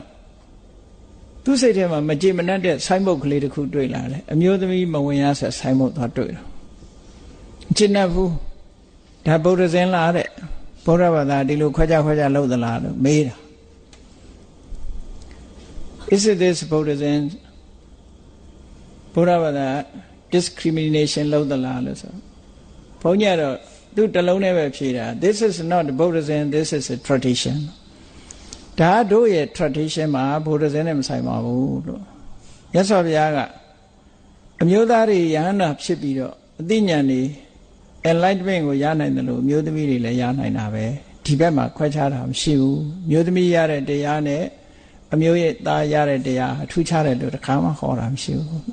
သူစိတ်ထဲမှာမကြေမနက်တဲ့ဆိုင်းဘုတ်ကလေးတစ်ခုတွေ့လာတယ်အမျိုးသမီးမဝင်ရဆက်ဆိုင်းဘုတ်သွားတွေ့တော့ကျင့်တတ်ဘူးဒါဗုဒ္ဓဇင်လားတဲ့ဗုဒ္ဓဘာသာဒီလိုခွဲခြားလုပ်သလားလို့မေးတာ is it this Buddhism Buddha discrimination လုပ်သလားလို့ဆိုဘုန်းကြီးကတော့သူတလုံးနဲ့ပဲဖြေတာ this is not Buddhism this is a tradition ဒါတို့ရဲ့ tradition မှာ Buddhism နဲ့မဆိုင်ပါဘူးလို့မြတ်စွာဘုရားကအမျိုးသားတွေယဟန္တာဖြစ်ပြီးတော့အသိဉာဏ်တွေ enlightenment ကိုရနိုင်တယ်လို့အမျိုးသမီးတွေလည်းရနိုင်တာပဲဒီဘက်မှာခွဲခြားတာမရှိဘူးမျိုးသမီးရတဲ့တရားနဲ့အမျိုးရဲ့သားရတဲ့တရားအထူးခြားတယ်လို့တစ်ခါမှဟောတာမရှိဘူး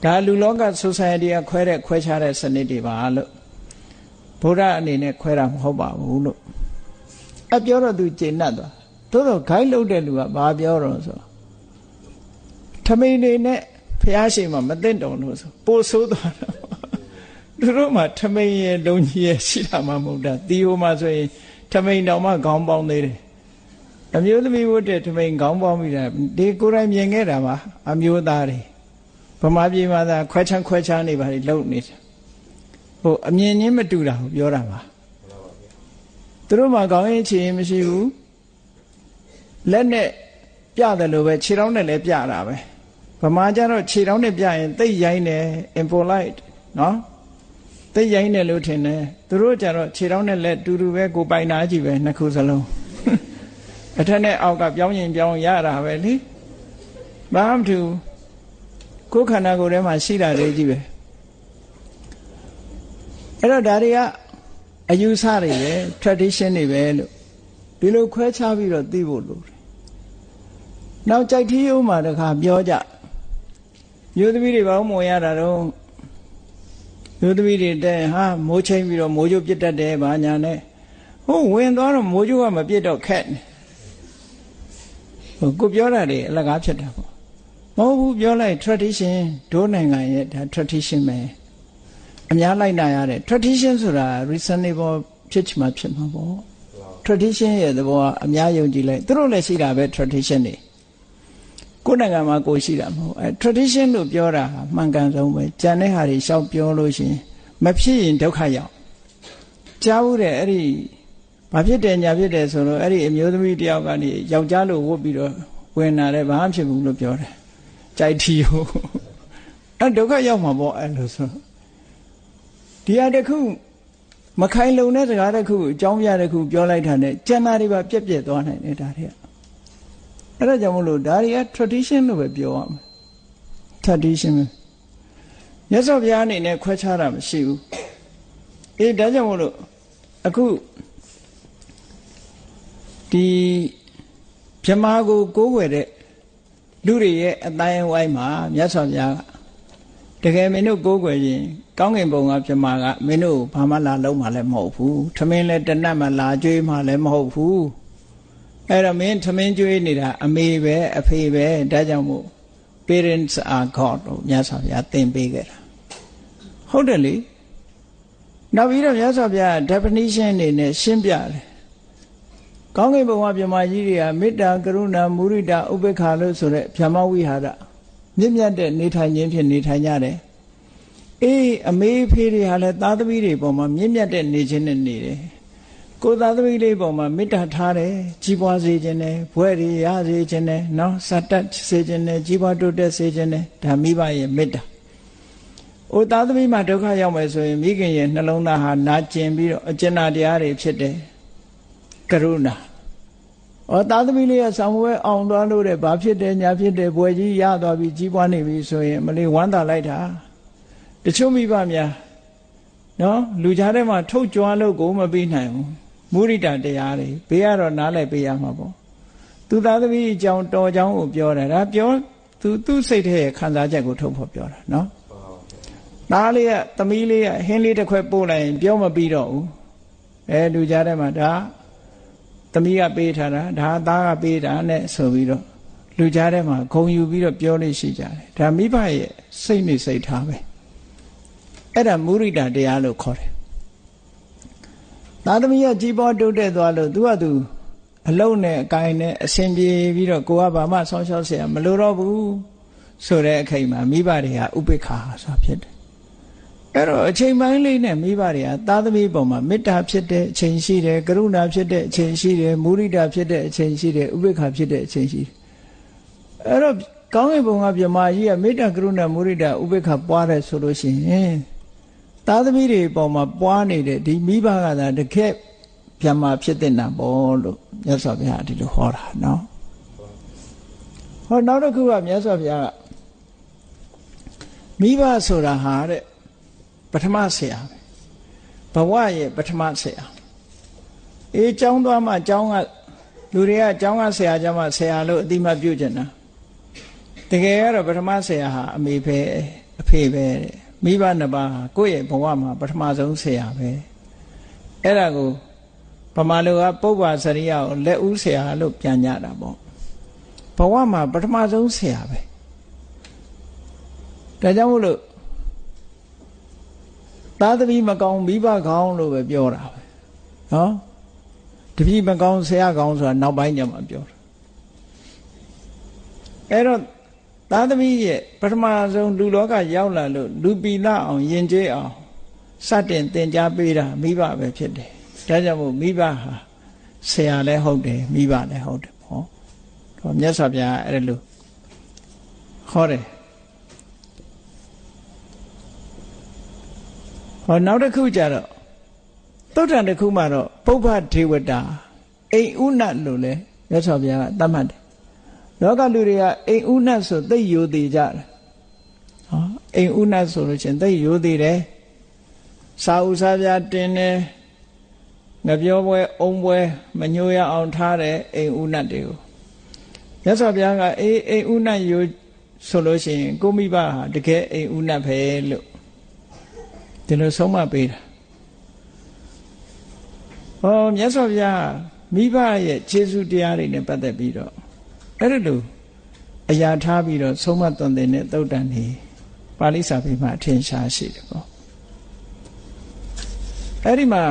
ဒါလူလောက society ကခွဲခြားတဲ့စနစ်တွေပါလို့ဘုရားအနေနဲ့ခွဲတာမဟုတ်ပါဘူးလို့အပြောတော့သူကျေနပ်သွားသို့တော့ guide လုပ်တဲ့လူကဘာပြောတော့ဆိုထမိန်တွေနဲ့ဖျားရှိမှမသိတော်လို့ဆိုပို့ဆိုးသွားတာသူတို့မှထမိန်ရဲ့လုံကြီးရဲ့ရှိတာမှမဟုတ်တာတီဟိုမှာဆိုရင်ထမိန်တော်မှခေါင်းပေါင်းသေးတယ်အမျိုးသမီးဝတ်တဲ့ထမိန်ခေါင်းပေါင်းပြီးတာဒီကိုယ်တိုင်မြင်ခဲ့တာပါအမျိုးသားတွေဗမာပြည်မှာသာခွဲခြားနေပါလေလုံနေတယ်ဟိုအမြင်ချင်းမတူတာကိုပြောတာပါသူတို့မှခေါင်းရင်ချီရင်မရှိဘူးလက်နဲ့ပြတယ်လို့ပဲခြေထောက်နဲ့လည်းပြတာပဲဗမာကျတော့ခြေထောက်နဲ့ပြရင်သိရိုင်းတယ် impolite နော်သိရိုင်းတယ်လို့ထင်တယ်သူတို့ကျတော့ခြေထောက်နဲ့လက်တူတူပဲကိုပိုင်နာကြီးပဲနှစ်ခုစလုံးအထက်နဲ့အောက်ကပြောင်းရင်ပြောင်းရတာပဲလေဘာမှမထူကိုယ်ခန္ဓာကိုယ်ထဲမှာရှိတာလေးကြီးပဲအဲ့တော့ဒါတွေကအယူဆတွေပဲ tradition တွေပဲလို့ဒီလိုခွဲခြားပြီးတော့သိဖို့လိုတယ်နောက်ကြိုက်ထီးရုံးမှာတခါပြောကြမျိုးသမီးတွေဘာလို့မဝင်ရတာတော့မျိုးသမီးတွေတဲ့ဟာမိုးချိန်ပြီးတော့မိုးကြိုးပြစ်တတ်တယ်ဘာညာနဲ့ဟိုဝင်သွားတော့မိုးကြိုးကမပြစ်တော့ခက်နေဟိုကိုပြောတာတွေအလကားဖြစ်တာပေါ့မဟုတ်ဘူးပြောလိုက် tradition ဒိုးနိုင်ငံရဲ့ဒါ tradition ပဲအများလိုက်နာရတဲ့ tradition ဆိုတာ reasonable ဖြစ်ချင်မှဖြစ်မှာပေါ့ tradition ရဲ့သဘောကအများယုံကြည်လိုက်သူတို့လည်းရှိတာပဲ tradition တွေကိုယ်နိုင်ငံမှာကိုရှိတာမဟုတ်အဲ tradition လို့ပြောတာဟာမှန်ကန်ဆုံးပဲကြံတဲ့ဟာတွေရှောက်ပြောလို့ရှိရင်မဖြစ်ရင်ဒုက္ခရောက်ကြားဘူးတဲ့အဲ့ဒီဘာဖြစ်တယ်ညာဖြစ်တယ်ဆိုတော့အဲ့ဒီအမျိုးသမီးတယောက်ကနေယောက်ျားလို့ဝတ်ပြီးတော့ဝင်လာတယ်ဘာမှဖြစ်ဘူးလို့ပြောတယ်ကြိုက်ထီကိုအဲ့ဒုက္ခရောက်မှာပေါ့အဲ့လိုဆိုဒီဟာတစ်ခုမခိုင်လုံတဲ့စကားတစ်ခုအကြောင်းပြတစ်ခုပြောလိုက်တာနဲ့ကျန်တာတွေပါပြက်ပြက်သွားနိုင်တယ်ဒါတွေကအဲ့ဒါကြောင့်မလို့ဒါတွေက tradition လို့ပဲပြောရမယ် tradition မြတ်စွာဘုရားအနေနဲ့ခွဲခြားတာမရှိဘူးအေးဒါကြောင့်မလို့အခုဒီဗြဟ္မာကိုကိုးကွယ်တဲ့လူတွေရဲ့အတိုင်းအဝိုင်းမှာမြတ်စွာဘုရားကတကယ်မင်းတို့ကိုးကွယ်ရင်ကောင်းကင်ဘုံကဗြဟ္မာကမင်းတို့ဘာမှလာလုံးမှလည်းမဟုတ်ဘူးထမင်းလည်းတနတ်မှလာကြွေးမှလည်းမဟုတ်ဘူးအဲ့တော့မင်းထမင်းကြွေးနေတာအမေပဲအဖေပဲဒါကြောင့်မို့ parents are God လို့မြတ်စွာဘုရားသင်ပေးခဲ့တာဟုတ်တယ်လေနောက်ပြီးတော့မြတ်စွာဘုရား definition အနေနဲ့ရှင်းပြတယ်ကောင်းကင်ဘုံကဗြဟ္မာကြီးတွေကမေတ္တာကရုဏာမုရိဒဥပေက္ခလို့ဆိုတဲ့ဗြဟ္မဝိဟာရမြင့်မြတ်တဲ့နေထိုင်ခြင်းဖြင့်နေထိုင်ကြတယ်အေးအမေဖေးတွေဟာလည်းသားသမီးတွေပေါ်မှာမြင့်မြတ်တဲ့နေခြင်းနဲ့နေတယ်ကိုယ်သားသမီးလေးပေါ်မှာမေတ္တာထားတယ်ကြီးပွားစေခြင်းနဲ့ဘွဲ့တွေရစေခြင်းနဲ့နော်စတတ်စေခြင်းနဲ့ကြီးပွားတိုးတက်စေခြင်းနဲ့ဒါမိဘရဲ့မေတ္တာ။အိုသားသမီးမှာဒုက္ခရောက်မယ်ဆိုရင်မိခင်ရဲ့နှလုံးသားဟာနာကျင်ပြီးတော့အကျဉ်းတရားတွေဖြစ်တယ်ကရုဏာ။အော်သားသမီးလေးကဆောင်းဝဲအောင်သွားလို့တဲ့ဘာဖြစ်တယ်ညာဖြစ်တယ်ဘွယ်ကြီးရသွားပြီးကြီးပွားနေပြီဆိုရင်မလေးဝမ်းသာလိုက်တာ။တချို့မိဘများနော်လူကြားထဲမှာထုတ်ကြွားလို့ကိုမပြီးနိုင်ဘူး။မုရိဒတရားတွေဘေးကတော့နားလည်ပေးရမှာပေါ့။သူသားသမီးအကြောင်းတော်ကြောင်းကိုပြောတယ်ဒါပြောသူ့စိတ်ထဲရဲ့ခံစားချက်ကိုထုတ်ဖို့ပြောတာနော်။သားလေးကသမီးလေးကဟင်းလေးတစ်ခွက်ပို့လိုက်ရင်ပြောမပြီးတော့ဘူး။လူကြားထဲမှာဒါသမီးကပေးထားတာဒါသားကပေးတာနဲ့ဆိုပြီးတော့လူကြားထဲမှာဂုံယူပြီးတော့ပြောလို့ရှိကြတယ်။ဒါမိဘရဲ့စိတ်နဲ့စိတ်ထားပဲ။အဲ့ဒါမုရိဒတရားလို့ခေါ်တယ်။သားသမီးကကြီးပွားတိုးတက်သွားလို့သူကသူအလုံးနဲ့အကိုင်နဲ့အစဉ်ပြေပြီးတော့ကိုကဘာမှဆောင်းရှောက်เสียမလိုတော့ဘူးဆိုတဲ့အချိန်မှာမိဘတွေကဥပိ္ပခာဆိုတာဖြစ်တယ်အဲ့တော့အချိန်ပိုင်းလေးနဲ့မိဘတွေကသားသမီးပေါ်မှာမေတ္တာဖြစ်တဲ့အချိန်ရှိတယ်ကရုဏာဖြစ်တဲ့အချိန်ရှိတယ်မုရိဒဖြစ်တဲ့အချိန်ရှိတယ်ဥပိ္ပခာဖြစ်တဲ့အချိန်ရှိတယ် အဲ့တော့ကောင်းကင်ဘုံကမြမကြီးကမေတ္တာကရုဏာမုဒိတာဥပေက္ခပွားတယ်ဆိုလို့ရှိရင်သားသမီးတွေပေါ်မှာပွားနေတဲ့ဒီမိဘကသာတကယ်မြမဖြစ်တဲ့နာပေါ့လို့မြတ်စွာဘုရားဒီလိုဟောတာနော်ဟောနောက်တစ်ခုကမြတ်စွာဘုရားကမိဘဆိုတာဟာတဲ့ပထမဆရာပဲဘဝရဲ့ပထမဆရာကျောင်းသွားမှကျောင်းကလူတွေကကျောင်းကဆရာကျမှဆရာလို့အတိမပြုကျင်တာတကယ်ကတော့ပထမဆရာဟာအမေပဲအဖေပဲတဲ့မိဘနှစ်ပါးဟာကိုယ့်ရဲ့ဘဝမှာပထမဆုံးဆရာပဲအဲ့ဒါကိုဗမာလူကပုဗ္ဗစရိယကိုလက်ဦးဆရာလို့ပြန်ကြတာပေါ့ဘဝမှာပထမဆုံးဆရာပဲဒါကြောင့်မို့လို့သားသမီးမကောင်းမိဘကောင်းလို့ပဲပြောတာပဲနော်တပည့်မကောင်းဆရာကောင်းဆိုတာနောက်ပိုင်းကျမှပြောတာအဲ့တော့သားသမီးရဲ့ပထမဆုံးလူလောကရောက်လာလို့လူပီလာအောင်ယဉ်ကျေးအောင်စတင်သင်ကြားပေးတာမိဘပဲဖြစ်တယ်ဒါကြောင့်မို့မိဘဟာဆရာလည်းဟုတ်တယ်မိဘလည်းဟုတ်တယ်ပေါ့တော့မြတ်စွာဘုရားအဲ့လိုဟောတယ်ဟောနောက်တစ်ခုကြတော့သုတ္တန်တစ်ခုမှတော့ပုဗ္ဗဒေဝတာအိမ်ဥနတ်လို့လဲမြတ်စွာဘုရားကသတ်မှတ်တယ်လောကလူတွေကအိမ်ဥနတ်ဆိုသိယိုသေးကြတယ်ဟောအိမ်ဥနတ်ဆိုလို့ချင်းသိယိုသေးတယ်စာဥစားပြတင်တယ်ငပြောပွဲအုံပွဲမညိုရအောင်ထားတယ်အိမ်ဥနတ်တွေကိုမြတ်စွာဘုရားကအိမ်ဥနတ်ယိုဆိုလို့ရှိရင်ကိုမိဘဟာတကယ်အိမ်ဥနတ်ပဲလို့ဒီလိုဆုံးမပေးတာဟောမြတ်စွာဘုရားမိဘရဲ့ခြေဆုတရားတွေနဲ့ပတ်သက်ပြီးတော့အဲ့ဒီလိုအရာထားပြီးတော့ဆုံးမသွန်သင်တဲ့သုတ်တန်နေပါဠိစာပေမှာအထင်ရှားရှိတယ်ပေါ့အဲ့ဒီမှာ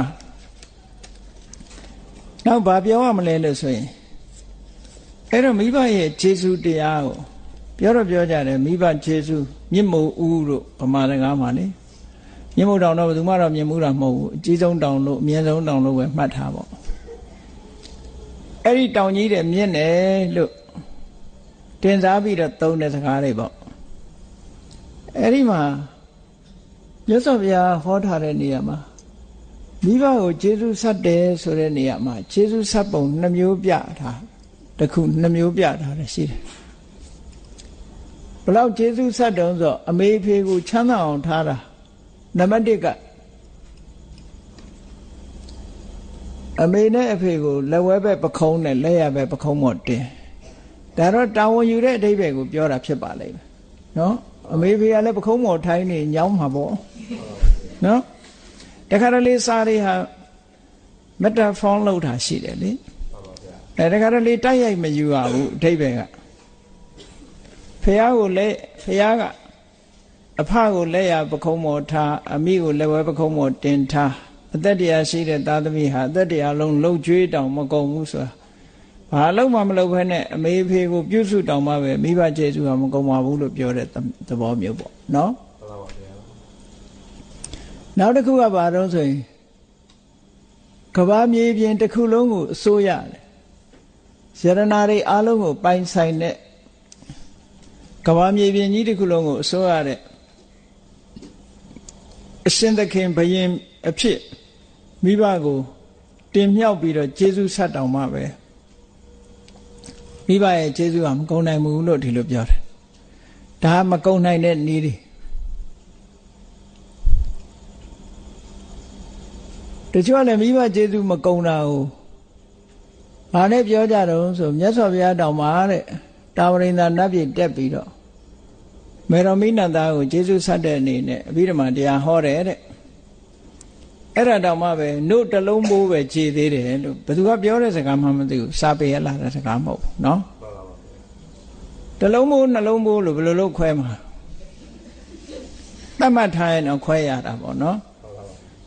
နောက်ဘာပြောရမလဲလို့ဆိုရင်အဲ့တော့မိဘရဲ့ခြေဆုတရားကိုပြောတော့ပြောကြတယ်မိဘခြေဆုမြင့်မို့ဦးတို့ဗမာစကားမှာလေမြင့်မို့တောင်တော့ဘယ်သူမှတော့မြင့်မှုတာမဟုတ်ဘူးအကြီးဆုံးတောင်လို့အမြင့်ဆုံးတောင်လို့ပဲမှတ်ထားပေါ့အဲ့ဒီတောင်ကြီးတဲ့မြင့်တယ်လို့တင်စားပြီးတော့သုံးတဲ့စကားတွေပေါ့အဲ့ဒီမှာမြတ်စွာဘုရားဟောထားတဲ့နေရာမှာမိဘကိုကျေးဇူးဆက်တယ်ဆိုတဲ့နေရာမှာကျေးဇူးဆက်ပုံ2မျိုးပြထားတစ်ခု2မျိုးပြထားတယ်ရှိတယ်ဘယ်လောက်ကျေးဇူးဆက်တုံးဆိုအမေဖေကိုချမ်းသာအောင်ထားတာနံပါတ်1ကအမေနဲ့အဖေကိုလက်ဝဲဘက်ပခုံးနဲ့လက်ရဘက်ပခုံးမော့တင်ဒါတော့တာဝန်ယူတဲ့အဓိပ္ပာယ်ကိုပြောတာဖြစ်ပါလိမ့်မယ်နော်အမေဖေကလည်းပခုံးမော့ထိုင်းနေညောင်းမှာပေါ့နော်တခါတလေစားတွေဟာမက်တာဖောင်းလောက်တာရှိတယ်လေတခါတလေတိုက်ရိုက်မယူရဘူးအဓိပ္ပာယ်ကဖះကိုလည်းဖះကအဖကိုလက်ရပခုံးမော်ထားအမိကိုလက်ဝဲပခုံးမော်တင်ထားအသက်တရားရှိတဲ့သားသမီးဟာအသက်တရားလုံးလှုပ်ကြွေးတောင်မကုန်ဘူးဆိုတာဘာလို့မှမလုပ်ဘဲနဲ့အမေဖေကိုပြုစုတောင်မှပဲမိဘကျေးဇူးဟာမကုန်ပါဘူးလို့ပြောတဲ့သဘောမျိုးပေါ့နော်နောက်တစ်ခုကဘာတော့ဆိုရင်ကဘာမြေပြင်တစ်ခုလုံးကိုအစိုးရတယ်ယရနာတွေအားလုံးကိုပိုင်ဆိုင်တဲ့ကဘာမြေပြင်ကြီးတစ်ခုလုံးကိုအစိုးရတဲ့အရှင်သခင်ဘုရင်အဖြစ်မိဘကိုတင်မြှောက်ပြီးတော့ကျေးဇူးဆက်တောင်မှပဲမိဘရဲ့ကျေးဇူးကမကုန်နိုင်ဘူးလို့ဒီလိုပြောတယ်ဒါမကုန်နိုင်တဲ့နည်းတွေတချို့လည်းမိဘကျေးဇူးမကုန်တာကိုဘာနဲ့ပြောကြတော့ဆိုမြတ်စွာဘုရားတောင်မှတဲ့တာဝရိန္ဒာနတ်ပြည်တက်ပြီးတော့မေရမိနန္ဒာကိုကျေးဇူးဆက်တဲ့အနေနဲ့အဘိဓမ္မာတရားဟောတယ်တဲ့အဲ့ဒါတောင်မှပဲနှုတ်တလုံးမိုးပဲခြေသေးတယ်လို့ဘယ်သူကပြောတဲ့စကားမှမသိဘူးစာပေရလာတဲ့စကားမဟုတ်ဘူးနော်တလုံးမိုးနှလုံးမိုးလို့ဘယ်လိုလုပ်ခွဲမှာတတ်မှတ်ထားရင်တော့ခွဲရတာပေါ့နော်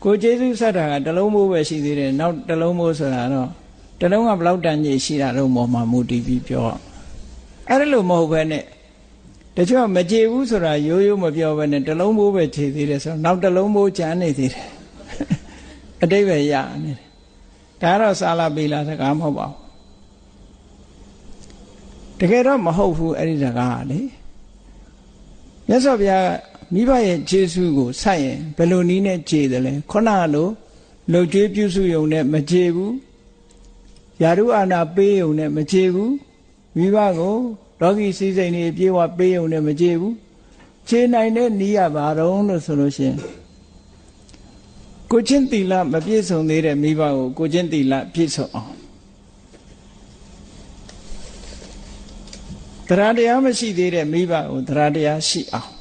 ကိုကျေးဇူးဆက်တာကတလုံးမိုးပဲရှိသေးတယ်နောက်တလုံးမိုးဆိုတာတော့တလုံးကဘယ်လောက်တန်ကြီးရှိတာတော့ပေါ်မှာမူတည်ပြီးပြောအဲ့ဒါလို့မဟုတ်ပဲနဲ့တချို့မကြည်ဘူးဆိုတာရိုးရိုးမပြောဘဲနဲ့တလုံးမိုးပဲခြေသေးတယ်ဆိုတော့နောက်တလုံးမိုးကျန်နေသေးတယ်အတိတ်ပဲရနေတယ်ဒါတော့စာလာပေလာစကားမဟုတ်ပါဘူး တကယ်တော့မဟုတ်ဘူးအဲ့ဒီစကားလေမြတ်စွာဘုရားမိဘရဲ့ကျေးဇူးကိုဆက်ရင်ဘယ်လိုနည်းနဲ့ကျေတယ်လဲခုနကလိုလှုပ်ကြွေးပြုစုယုံနဲ့မကျေဘူးယာရုအာနာပေးယုံနဲ့မကျေဘူးမိဘကိုလောကီစည်းစိမ်တွေပြေဝပေးယုံနဲ့မကျေဘူးကျေနိုင်တဲ့နည်းရပါတော့လို့ဆိုလို့ရှိရင်ကိုချင်းသီလမပြည့်စုံသေးတဲ့မိဘကိုကိုချင်းသီလပြည့်စုံအောင်တရားတရားမရှိသေးတဲ့မိဘကိုတရားတရားရှိအောင်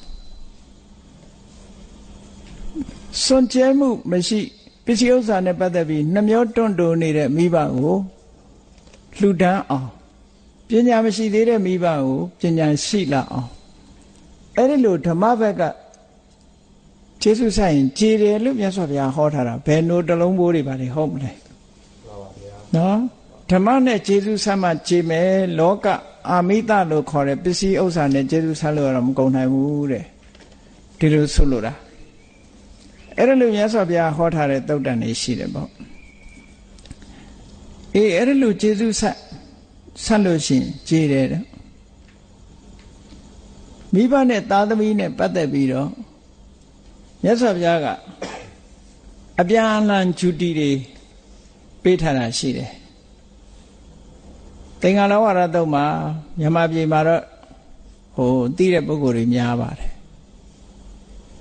စွန့်ကြဲမှုမရှိပစ္စည်းဥစ္စာနဲ့ပတ်သက်ပြီးနှမျောတွန့်တိုနေတဲ့မိဘကိုလှူဒန်းအောင်ပညာမရှိသေးတဲ့မိဘကိုပညာရှိလာအောင်အဲ့ဒီလိုဓမ္မဘက်ကကျေးဇူးဆိုင်ရင်ကြည်တယ်လို့မြတ်စွာဘုရားဟောထားတာဘယ်နိုးတလုံးဘိုးတွေပါလေဟုတ်မလဲမှန်ပါဗျာနော်ဓမ္မနဲ့ကျေးဇူးဆက်မှကြည်မယ်လောကအာမိတလို့ခေါ်တဲ့ပစ္စည်းဥစ္စာနဲ့ကျေးဇူးဆက်လို့တော့မကုန်နိုင်ဘူးတဲ့ဒီလိုဆိုလို့တာအဲ့ဒါလို့မြတ်စွာဘုရားဟောထားတဲ့သုတ်တန်တွေရှိတယ်ပေါ့အေးအဲ့ဒါလို့ကျေးဇူးဆက်လို့ရှိရင်ကြည်တယ်တဲ့မိဘနဲ့သားသမီးနဲ့ပတ်သက်ပြီးတော့မြတ်စွာဘုရားကအပြန်အလှန်ဂျူတီတွေပေးထားတာရှိတယ်သင်္ဃာလောဝါဒတုံးမှာမြန်မာပြည်မှာတော့သိတဲ့ပုဂ္ဂိုလ်တွေများပါတယ်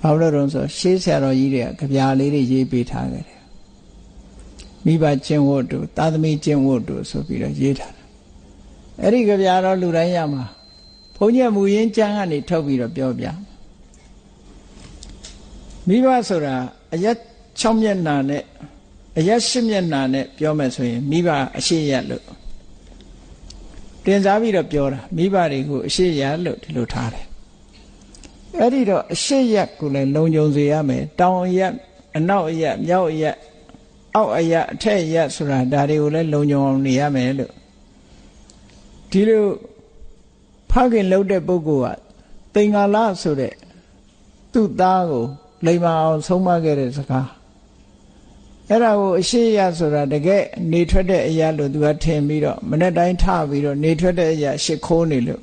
ဘာလို့လဲဆိုရှေးဆရာတော်ကြီးတွေကကြပြလေးတွေရေးပေးထားခဲ့တယ်မိဘကျင့်ဝတ်တို့သားသမီးကျင့်ဝတ်တို့ဆိုပြီးတော့ရေးထားတယ်အဲ့ဒီကြပြတော့လူတိုင်းရမှာဘုန်းကြီးမူရင်းကျမ်းကနေထုတ်ပြီးတော့ပြောပြမိဘဆိုတာအရက်6မျက်နှာနဲ့အရက်10မျက်နှာနဲ့ပြောမယ်ဆိုရင်မိဘအရှိရလို့တင်စားပြီးတော့ပြောတာမိဘတွေကိုအရှိရလို့ဒီလိုထားတယ်အဲ့ဒီတော့အရှိရက်ကိုလည်းလုံခြုံစေရမယ်တောင်အရက်အနောက်အရက်မြောက်အရက်အောက်အရက်အထက်အရက်ဆိုတာဒါတွေကိုလည်းလုံခြုံအောင်နေရမယ်လို့ဒီလိုဖခင်လှုပ်တဲ့ပုဂ္ဂိုလ်ကသင်္ကာလဆိုတဲ့သူ့သားကိုလိမ္မာအောင်ဆုံးမခဲ့တဲ့စကားအဲ့ဒါကိုအရှိရဆိုတာတကယ်နေထွက်တဲ့အရာလို့သူကထင်ပြီးတော့မနေ့တိုင်းထပြီးတော့နေထွက်တဲ့အရာရှစ်ခိုးနေလို့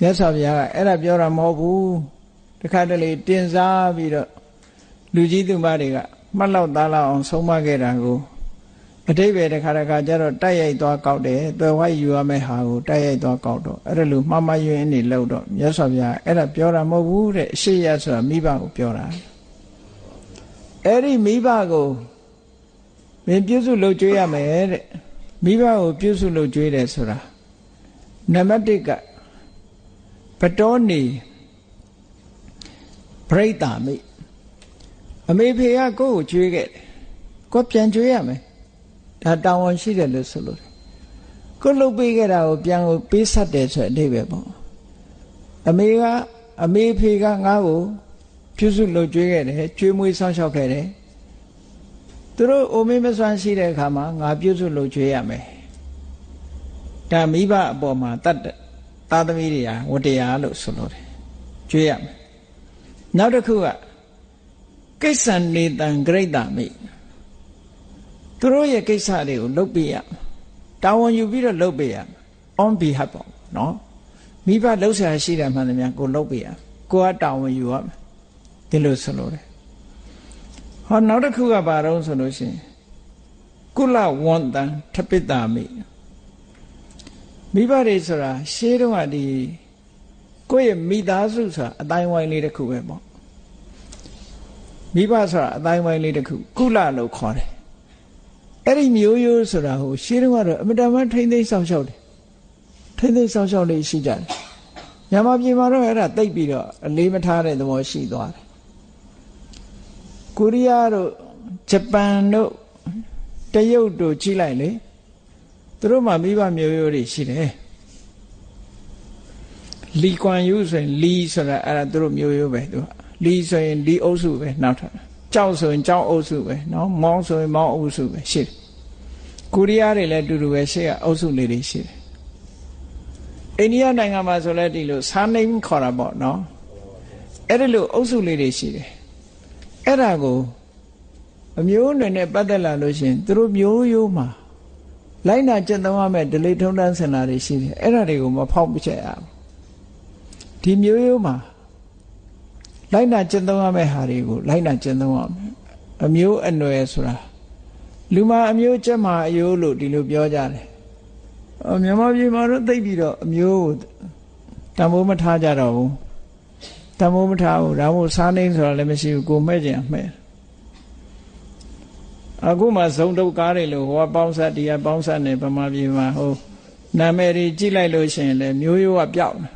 မြတ်စွာဘုရားကအဲ့ဒါပြောတာမဟုတ်ဘူးတခါတလေတင်စားပြီးတော့လူကြီးသူမတွေကမှတ်လောက်သားလောက်အောင်ဆုံးမခဲ့တာကိုအတိပ္ပယ်တခါကျတော့တိုက်ရိုက်သွားကောက်တယ်သွယ်ဝိုက်ယူရမယ့်ဟာကိုတိုက်ရိုက်သွားကောက်တော့အဲ့ဒါလိုမှားမှားယွင်းနေလို့တော့မြတ်စွာဘုရားအဲ့ဒါပြောတာမဟုတ်ဘူးတဲ့အရှိရဆိုတာမိဘကိုပြောတာအဲ့ဒီမိဘကိုမင်းပြုစုလုပ်ကြွေးရမယ်တဲ့မိဘကိုပြုစုလုပ်ကြွေးတယ်ဆိုတာနံပါတ်1ကပတောနေပရိသမိအမေဖေကကိုယ့်ကိုကြွေးခဲ့တယ်ကိုပြန်ကြွေးရမယ်ဒါတာဝန်ရှိတယ်လို့ဆိုလို့ကိုလှုပ်ပေးခဲ့တာကိုပြန်ကိုပေးဆက်တယ်ဆိုတဲ့အဓိပ္ပာယ်ပေါ့အမေဖေကငါ့ကိုပြုစုလုပ်ကြွေးခဲ့တယ်ကြွေးမွေးဆောင်းလျှောက်ခဲ့တယ်သူတို့အိုမေးမစွမ်းရှိတဲ့အခါမှာငါပြုစုလုပ်ကြွေးရမယ်ဒါမိဘအပေါ်မှာတတ်သားသမီးတွေဟာဝတ္တရားလို့ဆိုလို့တယ်ကြွေးရမယ်နောက်တစ်ခုကကိစ္စနေတံဂရိတမိသူတို့ရဲ့ကိစ္စတွေကိုလုပ်ပေးရတာဝန်ယူပြီးတော့လုပ်ပေးရ on behalf ပေါ့နော်မိဘလှုပ်ရှားရှိတယ်မှန်တယ်များကိုလုပ်ပေးရကိုကတာဝန်ယူရမယ်ဒီလိုဆိုလို့တယ်ဟောနောက်တစ်ခုကဘာတော့ဆိုလို့ရှိရင်ကုလဝန္တံထပိတ္တာမိမိဘတွေဆိုတာရှေးတုန်းကဒီကိုယ့်ရဲ့မိသားစုဆိုတာအတိုင်းဝိုင်းလေးတစ်ခုပဲပေါ့မိဘဆိုတာအတိုင်းဝိုင်းလေးတစ်ခုကုလလို့ခေါ်တယ်အဲ့ဒီမျိုးရိုးဆိုတာဟိုရှေးတုန်းကတော့အမတန်မှထိမ့်သိမ်းဆောင်ရှောက်တယ်ထိမ့်သိမ်းဆောင်ရှောက်လေးရှိကြတယ်မြန်မာပြည်မှာတော့အဲ့ဒါတိတ်ပြီးတော့အလေးမထားတဲ့သဘောရှိသွားတယ်ကိုရီးယားတို့ဂျပန်တို့တရုတ်တို့ကြီးလိုက်လေသူတို့မှာမိဘမျိုးရိုးတွေရှိတယ်လီကွမ်ယူဆိုရင်လီဆိုတာအဲ့ဒါသူတို့မျိုးရိုးပဲသူကလီဆိုရင်လီအုပ်စုပဲနောက်ထပ်ကြောက်ဆိုရင်ကြောက်အုပ်စုပဲနော်မောင်းဆိုရင်မောင်းအုပ်စုပဲရှိတယ်ကိုရီးယားတွေလည်းအတူတူပဲရှေ့ကအုပ်စုလေးတွေရှိတယ်အိန္ဒိယနိုင်ငံမှာဆိုလည်းဒီလိုစာနိမ့်ခေါ်တာပေါ့နော်အဲ့ဒီလိုအုပ်စုလေးတွေရှိတယ်အဲ့ဒါကိုအမျိုးအနွယ်နဲ့ပတ်သက်လာလို့ရှိရင်သူတို့မျိုးရိုးမှာ လိုက်နာကျင့်သုံးရမယ်ဒလိထုံးတန်းစင်လာတွေရှိတယ်အဲ့ဒါတွေကိုမဖောက်ပြချက်ရဘူးဒီမျိုးရိုးမှာလိုက်နာကျင့်သုံးရမယ့်ဟာတွေကိုလိုက်နာကျင့်သုံးရမယ်အမျိုးအနွယ်ဆိုတာလူမှာအမျိုးကျက်မှာအယိုးလို့ဒီလိုပြောကြတယ်မြန်မာပြည်မှာတော့သိပြီးတော့အမျိုးကိုတန်ဖိုးမထားကြတော့ဘူးတန်ဖိုးမထားဘူးဒါမို့စားနေဆိုတာလည်းမရှိဘူးကိုမဲ့ကြံမဲ့အခုမှဇုံတုတ်ကားတွေလို့ဟိုကပေါင်းဆက်ဒီကပေါင်းဆက်နေဗမာပြည်မှာဟိုနာမည်တွေကြည့်လိုက်လို့ရှိရင်လည်းမျိုးရိုးကပြောက်နေ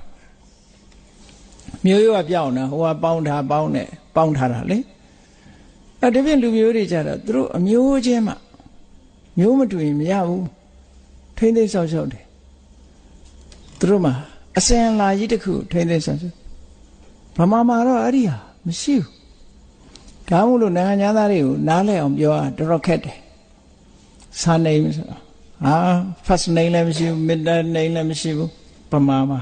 မျိုးရိုးကပြောက်နေဟိုကပေါင်းထားပေါင်းနေပေါင်းထားတာလေအဲ့ဒီပြင်လူမျိုးတွေကြတော့သူတို့အမျိုးချင်းမှမျိုးမတူရင်မရဘူးထိမ့်သိမ်းဆောက်ရှောက်တယ်သူတို့မှာအစင်လာကြီးတစ်ခုထိမ့်သိမ်းဆောက်ရှောက်ဗမာမှာတော့အဲ့ဒီဟာမရှိဘူးဒါမို့လို့နိုင်ငံသားတွေကိုနားလည်အောင်ပြောတာတော်တော်ခက်တယ်စာနေဆိုတော့first name လည်းမရှိဘူး middle name လည်းမရှိဘူးဗမာမှာ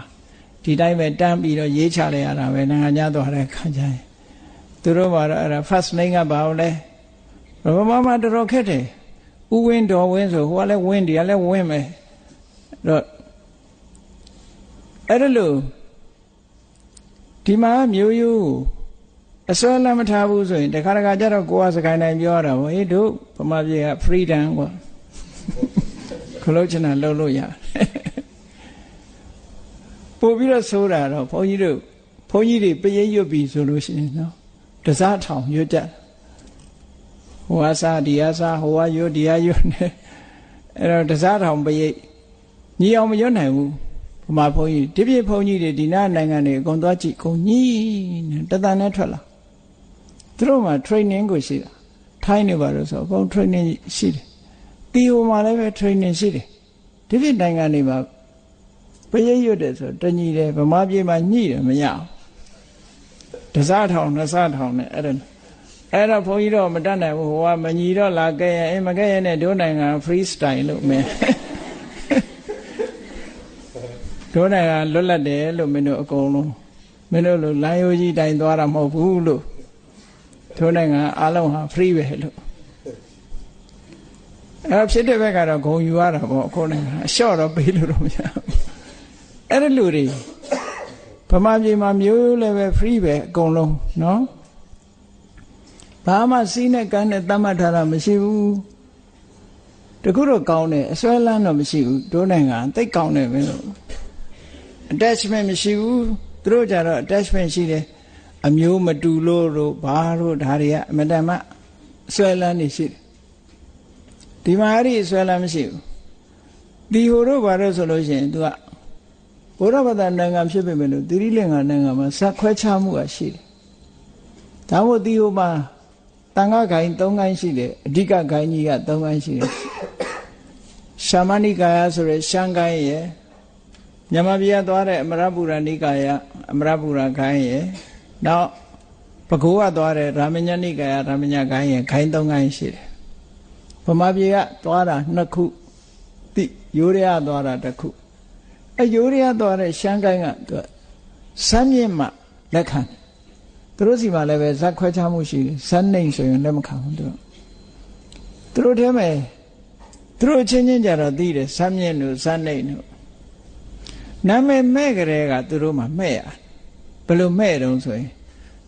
ဒီတိုင်းပဲတန်းပြီးတော့ရေးချလိုက်ရတာပဲနိုင်ငံသားသွားတဲ့ခါကျရင်သူတို့မှာတော့အဲ့ဒါ first name ကဘာလဲဗမာမှာတော်တော်ခက်တယ်ဥဝင်းတော်ဝင်းဆိုဟိုကလည်းဝင်းဒီကလည်းဝင်းပဲတော့အဲ့ဒါလို့ဒီမှာမျိုးရိုးအစွဲလမ်းမထားဘူးဆိုရင်တခါတခါကျတော့ကိုယ်ကစကိုင်းတိုင်းပြောရတာဗောဟေးတို့ဗမာပြည်က freedom ကွာခလို့ချင်တာလုပ်လို့ရပို့ပြီးတော့ဆိုးတာတော့ဘုန်းကြီးတွေပရိတ်ရွတ်ပြီဆိုလို့ရှိရင်နော်တစားထောင်ရွတ်ကြဟိုအစားဒီအစားဟိုကရွတ်ဒီအရွတ်နေအဲ့တော့တစားထောင်ပရိတ်ညီအောင်မရွတ်နိုင်ဘူးဗမာဘုန်းကြီးဒီပြည့်ဘုန်းကြီးတွေဒီနားနိုင်ငံတွေအကုန်သွားကြည့်ကုန်ညီတသန်နဲ့ထွက်လာသူတို့မှာ training ကိုရှိတာထိုင်းနေပါလို့ဆိုအကုန် training ရှိတယ်တီဟိုမှာလည်းပဲ training ရှိတယ်ဒီပြည့်နိုင်ငံတွေမှာပရိတ်ရွတ်တယ်ဆိုတညီတယ်ဗမာပြည်မှာညှိတယ်မရအောင်တစားထောင်နှစ်စားထောင်နဲ့အဲ့တော့ဘုန်းကြီးတော့မတတ်နိုင်ဘူးဟိုကမညီတော့လာခဲ့ရင်မခဲ့ရင်လည်းတို့နိုင်ငံ free style လို့မင်းတို့နိုင်ငံလွတ်လပ်တယ်လို့မင်းတို့အကုန်လုံးမင်းတို့လိုလမ်းရိုးကြီးတိုင်းသွားတာမဟုတ်ဘူးလို့တို့နိုင်ငံအားလုံးဟာ free ပဲလို့အဲ့ဖြစ်တဲ့ဘက်ကတော့ဂုံယူရတာပေါ့အခုနိုင်ငံအလျှော့တော့ပေးလို့တော့မရဘူးအဲ့ဒီလူတွေဗမာပြည်မှာမျိုးလည်းပဲ free ပဲအကုန်လုံးနော်ဘာမှစီးနဲ့ကန်းနဲ့တတ်မှတ်ထားတာမရှိဘူးတခုတော့ကောင်းတယ်အစွဲလန်းတော့မရှိဘူးတို့နိုင်ငံသိကောင်းတယ်ပဲလို့ attachment မရှိဘူးသူတို့ကြတော့ attachment ရှိတယ်အမျိုးမတူလို့တို့ဘာတို့ဒါတွေကအမတန်မှအစွဲလန်းနေရှိတယ်ဒီမှာအဲ့ဒီအစွဲလန်းမရှိဘူးဒီဟိုတို့ဘာလို့ဆိုလို့ရှိရင် तू ကဘုရားဘာသာနိုင်ငံဖြစ်ပေမဲ့လို့သီရိလင်္ကာနိုင်ငံမှာဇက်ခွဲခြားမှုကရှိတယ်ဒါမို့ဒီဟိုမှာတန်ခါဂိုင်း၃ဂိုင်းရှိတယ်အဓိကဂိုင်းကြီးက၃ဂိုင်းရှိတယ်ရှာမဏိကာယဆိုရယ်ရှမ်းဂိုင်းရယ်မြန်မာပြည်ကသွားတဲ့အမရပူရဏိကာယအမရပူရဂိုင်းရယ်နောက်ပဲခူးကသွားတဲ့ရာမညဏိကာယရာမညဂိုင်းရယ်ဂိုင်း၃ဂိုင်းရှိတယ်ဗမာပြည်ကသွားတာ၂ခုတိရိုးရသွားတာတစ်ခုရိုးရသွားတဲ့ရှမ်းဂိုင်းကသူစမ်းမြင့်မှလက်ခံသူတို့စီမှာလည်းပဲဇက်ခွဲခြားမှုရှိတယ်ဇက်နှိမ်ဆိုရင်လက်မခံဘူးသူတို့ထဲမှာသူတို့ချင်းချင်းကြတော့သိတယ်ဇက်မြင့်တို့ဇက်နှိမ်တို့နာမည်မဲ့ကြတဲ့ကသူတို့မှာမဲ့ရဘယ်လိုမဲ့တုံးဆိုရင်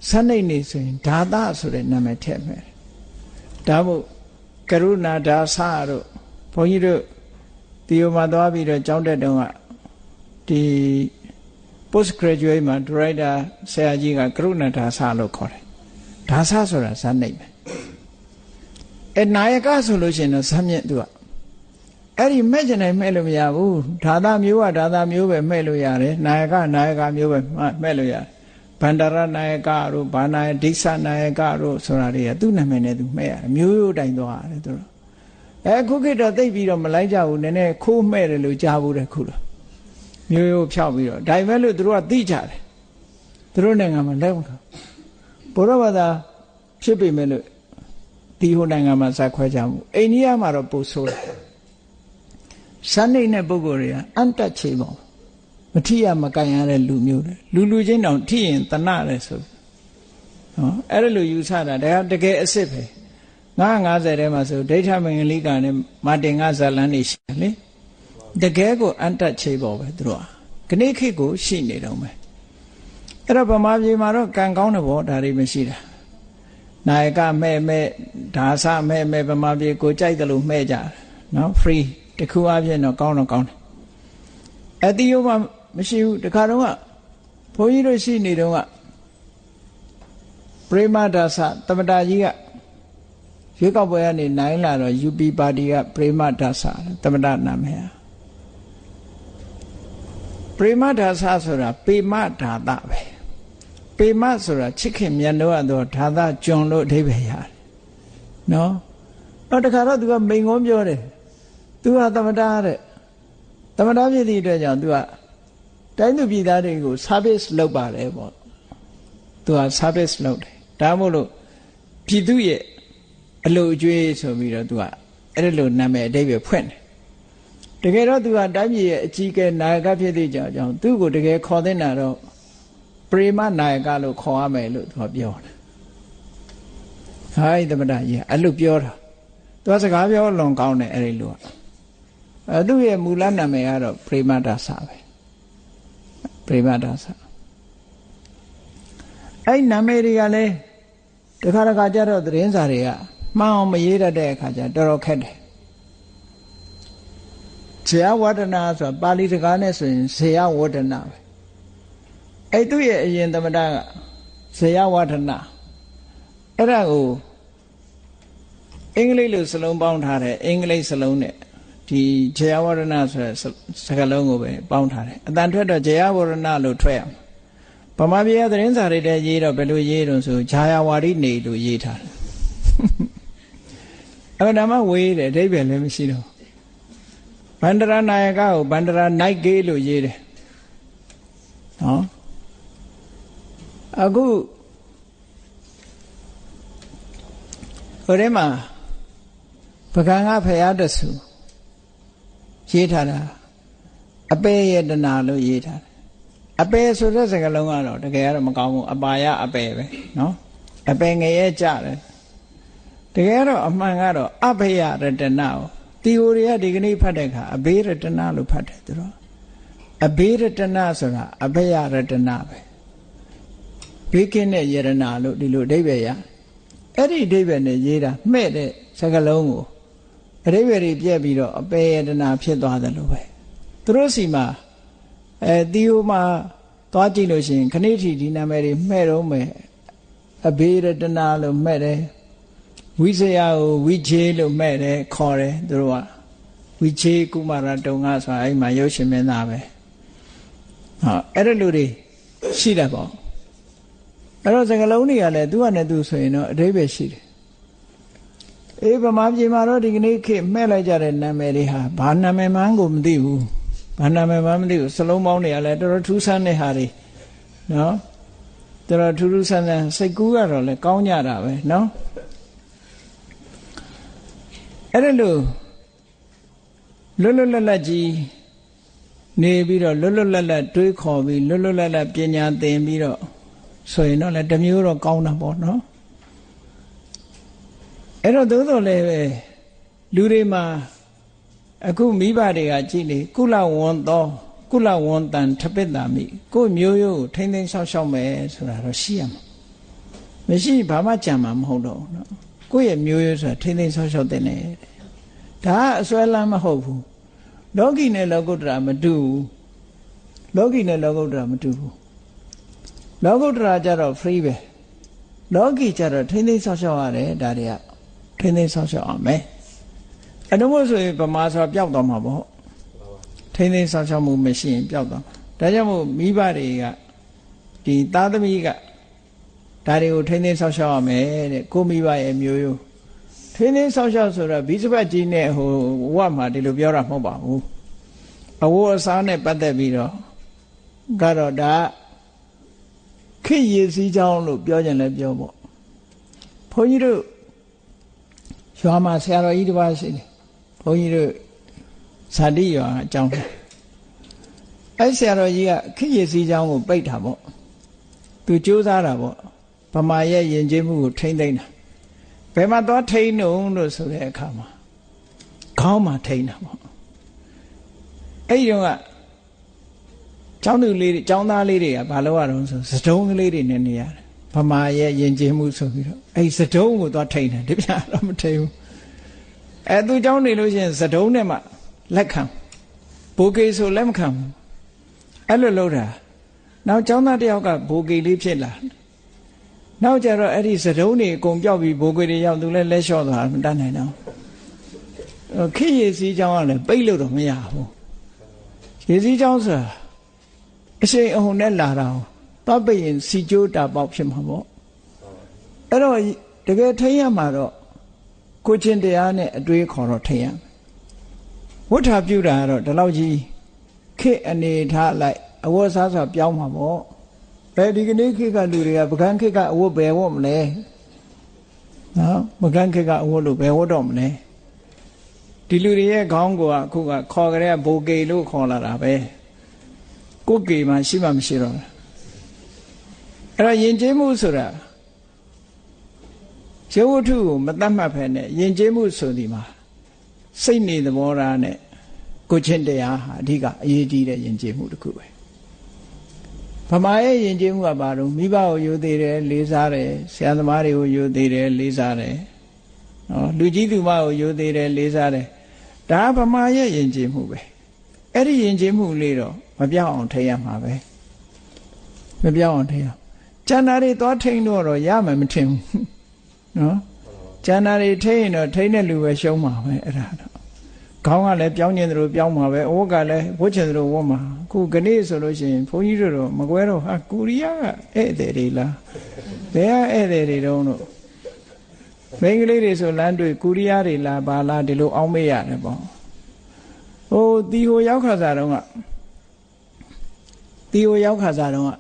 ဇက်နှိမ်နေဆိုရင်ဓာသဆိုတဲ့နာမည်ထည့်မဲ့ဒါမို့ကရုဏာဒါသတို့ဘုန်းကြီးတို့ဒီဟိုမှာသွားပြီးတော့ကျောင်းတက်တုန်းကဒီ post graduate မှာ director ဆရာကြီးကကရုဏာဒါသလို့ခေါ်တယ်ဒါသဆိုတာဇာတ်နှိပ်ပဲနာယကဆိုလို့ရှိရင်တော့ဇာတ်မြင့်သူကအဲ့ဒီမဲ့ကျင်နိုင်မဲ့လို့မရဘူးဒါသမျိုးကဒါသမျိုးပဲမဲ့လို့ရတယ်နာယကမျိုးပဲမဲ့လို့ရတယ်ဗန္ဒရနာယကတို့ဘာနာယဒိဋ္ဌနာယကတို့ဆိုတာတွေကသူ့နာမည်နဲ့သူမဲ့ရတယ်မျိုးရိုးတိုင်းသွားရတယ်သူတို့အခုခေတ်တော့သိပြီးတော့မလိုက်ကြဘူးနည်းနည်းခိုးမဲ့တယ်လို့ကြားဘူးတဲ့ခုလိုမျိုးရိုးဖြောက်ပြီးတော့ဒါပဲလို့သူတို့ကသိကြတယ်သူတို့နိုင်ငံမှာလက်မခံဘုရားဘာသာဖြစ်ပေမဲ့လို့ဒီဟိုနိုင်ငံမှာဇက်ခွဲကြမှုအိန္ဒိယမှာတော့ပိုဆိုးတယ်စမ်းနေတဲ့ပုဂ္ဂိုလ်တွေကအန်တက်ချေပေါ့မထိရမကန်ရတဲ့လူမျိုးတွေလူချင်းတောင်ထိရင်တနတယ်ဆိုနော်အဲ့ဒါလိုယူဆတာဒါကတကယ်အစ်စ်ပဲ 950ထဲမှာဆိုဒိဋ္ဌမင်္ဂလိကနဲ့မာတင်ကဇလန်းနေရှိတယ်လေတကယ်ကိုအန်တတ်ချေပေါ်ပဲသူတို့ကနေ့ခေတ်ကိုရှိနေတော့မယ်အဲ့တော့ဗမာပြည်မှာတော့ကံကောင်းတဲ့ဘောဒါတွေမရှိတာနာယကမဲ့ဒါဆမဲ့ဗမာပြည်ကိုကြိုက်တယ်လို့မဲ့ကြတယ်နော် free တခုအပြည့်တော့ကောင်းတော့ကောင်းတယ်အတိယောမှမရှိဘူးတခါတော့ကဘုန်းကြီးတို့ရှိနေတော့ကပရိမဒါဆသမတာကြီးကရွေးကောက်ပွဲကနေနိုင်လာတော့ UP ပါတီကပရိမဒါဆသမတာနာမည်ပရိမဒါဆဆိုတာပေမဓာတပဲပေမဆိုတာချစ်ခင်မြတ်လို့ရတော့ဓာတကျွန်လို့အဓိပ္ပာယ်ရတယ်နော်တော့တခါတော့ तू ကမိန်ကုန်းပြောတယ် तू ကသမတာတဲ့သမတာဖြစ်သည့်အတွက်ကြောင့် तू ကတိုင်းသူပြည်သားတွေကို service လုပ်ပါတယ်ပေါ့ तू က service လုပ်တယ်ဒါမို့လို့ပြည်သူရဲ့အလိုအကျွေးဆိုပြီးတော့ तू ကအဲ့ဒီလိုနာမည်အဓိပ္ပာယ်ဖွင့်တယ်တကယ်တော့ तू ကတိုင်းပြည်ရဲ့အကြီးအကဲနာယကဖြစ်သည့်ကြောင့်သူ့ကိုတကယ်ခေါ်တဲ့နာတော့ပရိမနာယကလို့ခေါ်ရမယ်လို့ तू ကပြောတယ်ဟိုင်းသမတာကြီးအဲ့လိုပြောတာ तू ကစကားပြောလွန်ကောင်းတယ်အဲ့ဒီလိုသူ့ရဲ့မူလနာမည်ကတော့ပရိမဒါဆပဲပရိမဒါဆအဲ့နာမည်တွေကလည်းတခါတခါကျတော့သတင်းစာတွေကမှန်အောင်မရေးတတ်တဲ့အခါကျတော်တော်ခက်တယ်ဇေယဝဒနာဆိုတာပါဠိစကားနဲ့ဆိုရင်ဇေယဝဒနာပဲအဲ့သူ့ရဲ့အရင်သမတကဇေယဝဒနာအဲ့ဒါကိုအင်္ဂလိပ်လိုစလုံးပေါင်းထားတယ်အင်္ဂလိပ်စလုံးနဲ့ဒီဇေယဝရဏဆိုတဲ့စကားလုံးကိုပဲပေါင်းထားတယ်အတန်ထွက်တော့ဇေယဝရဏလို့ထွက်ရမှာဗမာပြည်ကသတင်းစာတွေတဲ့ရေးတော့ဘယ်လိုရေးတော့ဆိုဂျာယာဝါရိနေလို့ရေးထားတယ်အဲ့ဒါမှဝေးတယ်အဓိပ္ပာယ်လည်းမရှိတော့ဗန္ဒရာနာယကကိုဗန္ဒရာနိုင်ကေးလို့ရေးတယ်နော်အခုဟိုထဲမှာပကံကဖရာတဆူရေးထားတာအပေယတနာလို့ရေးထားတယ်အပေဆိုတဲ့စကားလုံးကတော့တကယ်ကတော့မကောင်းဘူးအပါယအပေပဲနော်အပေငရဲကြတယ်တကယ်တော့အမှန်ကတော့အဘယရတနာကိုတီယိုရီကဒီကနေ့ဖတ်တဲ့အခါအဘေရတနာလို့ဖတ်တယ်သူတို့အဘေရတနာဆိုတာအဘယရတနာပဲဘေးကင်းတဲ့ယရနာလို့ဒီလိုအဓိပ္ပာယ်ရအဲ့ဒီအဓိပ္ပာယ်နဲ့ရေးတာမှဲ့တဲ့စကားလုံးကိုအဓိပ္ပာယ်ပြက်ပြီးတော့အပေယတနာဖြစ်သွားတယ်လို့ပဲသူတို့စီမှာတီယိုမှာသွားကြည့်လို့ရှိရင်ခဏိထီဒီနာမည်တွေမှဲ့တော့မယ်အဘေရတနာလို့မှဲ့တယ်ဝိဇယကိုဝိချေလို့မှဲ့တယ်ခေါ်တယ်သူတို့ကဝိချေကုမာရတုံကဆိုတာအဲ့မှာရုပ်ရှင်မင်းသားပဲဟောအဲ့ဒါလူတွေရှိတယ်ပေါ့အဲ့တော့စကလုံးတွေကလည်းသူကနဲ့သူဆိုရင်တော့အဓိပ္ပာယ်ရှိတယ်အေးဗမာပြည်မှာတော့ဒီကနေ့ခေတ်မှဲ့လိုက်ကြတဲ့နာမည်တွေဟာဘာနာမည်မှန်းကိုမသိဘူးဘာနာမည်မှန်းမသိဘူးစလုံးပေါင်းတွေကလည်းတော်တော်ထူးဆန်းတဲ့ဟာတွေနော်တော်တော်ထူးထူးဆန်းဆန်းစိတ်ကူးကတော့လည်းကောင်းကြတာပဲနော်အဲ့ဒါလို့လွတ်လွတ်လပ်လပ်ကြီးနေပြီးတော့လွတ်လွတ်လပ်လပ်တွေးခေါ်ပြီးလွတ်လွတ်လပ်လပ်ပညာသင်ပြီးတော့ဆိုရင်တော့လည်းတစ်မျိုးတော့ကောင်းတာပေါ့နော်အဲ့တော့သို့တော်လည်းပဲလူတွေမှာအခုမိဘတွေကကြည့်လေကုလဝန္တောကုလဝန္တန်ထပိတ္တာမိကိုယ်မျိုးရိုးထိမ့်သိမ်းဆောက်ရှောက်မယ်ဆိုတာတော့ရှိရမှာမရှိဘာမှကြံမှာမဟုတ်တော့ဘူးနော်ကိုယ့်ရဲ့မျိုးရိုးဆိုတာထိမ့်သိမ်းဆောက်ရှောက်တဲ့နဲ့ဒါကအစွဲလမ်းမဟုတ်ဘူးလောကီနဲ့လောကုတ္တရာမတူဘူးလောကီနဲ့လောကုတ္တရာမတူဘူးလောကုတ္တရာကြတော့ free ပဲလောကီကြတော့ထိမ့်သိမ်းဆောက်ရှောက်ရတယ်ဒါတွေကထိမ့်သိမ်းဆောက်ရှောက်အောင်မယ်အဲ့တော့မို့ဆိုရင်ဗမာဆိုတာပျောက်သွားမှာပေါ့ထိမ့်သိမ်းဆောက်ရှောက်မှုမရှိရင်ပျောက်သွားမှာဒါကြောင့်မို့မိဘတွေကဒီသားသမီးကဒါတွေကိုထိမ့်သိမ်းဆောက်ရှောက်ရမယ်တဲ့ကိုမိဘရဲ့မျိုးရိုးထိမ့်သိမ်းဆောက်ရှောက်ဆိုတော့ဘိစပတ်ကြီးနဲ့ဟိုဝတ်မှာဒီလိုပြောတာမဟုတ်ပါဘူးအဝတ်အစားနဲ့ပတ်သက်ပြီးတော့ကတော့ဒါခေရည်စည်းကြောင်းလို့ပြောကြတယ်ပြောပေါ့ဘုန်းကြီးတို့ရွာမှာဆရာတော်ကြီးတစ်ပါးရှိတယ်ဘုန်းကြီးတို့ဇာတိရွာအကြောင်းအဲ့ဆရာတော်ကြီးကခေရည်စည်းကြောင်းကိုပိတ်တာပေါ့သူကြိုးစားတာပေါ့ဗမာရဲ့ယဉ်ကျေးမှုကိုထိမ့်သိမ်းတာ ဘယ်မှာသွားထိန်းလို့ဆိုတဲ့အခါမှာခေါင်းမှာထိန်းတာပေါ့အဲ့ဒီတော့ကကျောင်းသားလေးတွေကဘာလို့ရတော့ဆိုစတုံးကလေးတွေနဲ့နေရတယ်ဗမာရဲ့ယဉ်ကျေးမှုဆိုပြီးတော့အဲ့စတုံးကိုသွားထိန်းတယ်ဒီပြတော့မထိန်းဘူးအဲ့သူကျောင်းနေလို့ရှိရင်စတုံးနဲ့မှလက်ခံဘိုးကေဆိုလက်မခံဘူးအဲ့လိုလုပ်တာနောက်ကျောင်းသားတယောက်ကဘိုးကေလေးဖြစ်လာနောက်ကျတော့အဲ့ဒီစတုံးတွေအကုန်ပြောက်ပြီးဘိုးကေတွေရောက်သူလည်းလက်လျှော့သွားမတတ်နိုင်တော့ခေရည်စည်းကျောင်းကလည်းပိတ်လို့တော့မရဘူးရေစည်းကျောင်းဆိုတာအရှိန်အဟုန်နဲ့လာတာတော့ပိတ်ရင်စီကျိုးတာပေါက်ဖြစ်မှာပေါ့အဲ့တော့တကယ်ထိရမှာတော့ကိုချင်းတရားနဲ့အတွေးခေါ်တော့ထိရဝဋ္ဌာပြုတာကတော့ဒီလောက်ကြီးခေအနေထားလိုက်အဝတ်စားဆိုပြောင်းမှာပေါ့ဘယ်ဒီကနေ့ခေကလူတွေကပကန်းခေကအဝတ်ဘယ်ဝတ်မလဲနော်ပကန်းခေကအဝတ်လို့ဘယ်ဝတ်တော့မလဲဒီလူတွေရဲ့ခေါင်းကအခုကခေါ်ကြတဲ့ဘိုကေလို့ခေါ်လာတာပဲကိုကေမှရှိမှမရှိတော့ဘူးအဲ့တော့ယဉ်ကျေးမှုဆိုတာရုပ်ဝတ္ထုကိုမတတ်မှတ်ဖ ೇನೆ ယဉ်ကျေးမှုဆိုဒီမှာစိတ်နေသဘောထားနဲ့ကိုချင်းတရားဟာအဓိကအရေးကြီးတဲ့ယဉ်ကျေးမှုတစ်ခုပဲဗမာရဲ့ယဉ်ကျေးမှုကဘာလို့မိဘကိုယိုသေးတယ်လေးစားတယ်ဆရာသမားတွေကိုယိုသေးတယ်လေးစားတယ်နော်လူကြီးသူမကိုယိုသေးတယ်လေးစားတယ်ဒါဗမာရဲ့ယဉ်ကျေးမှုပဲအဲ့ဒီယဉ်ကျေးမှုလေးတော့မပြောင်းအောင်ထိရမှာပဲမပြောင်းအောင်ထိရကျန်တာတွေသွားထိန်တော့ရမယ်မထင်ဘူးနော်ကျန်တာတွေထိန်ရင်တော့ထိန်တဲ့လူပဲရှုံးမှာပဲအဲ့ဒါတော့ခေါင်းကလည်းပြောင်းကျင်သလိုပြောင်းမှာပဲအဝတ်ကလည်းဝတ်ချင်သလိုဝတ်မှာခုကနေ့ဆိုလို့ရှိရင်ဘုန်းကြီးတို့တော့မကွဲတော့ဟာကူရီးယားကဧည့်သည်တွေလားဘယ်ကဧည့်သည်တွေတုံးလို့မိန်းကလေးတွေဆိုလမ်းတွေ့ကူရီးယားတွေလားဘာလားဒီလိုအောင်းမေးရတယ်ပေါ့ဟိုတီဟိုရောက်ခါစားတော့ကတီဟိုရောက်ခါစားတော့က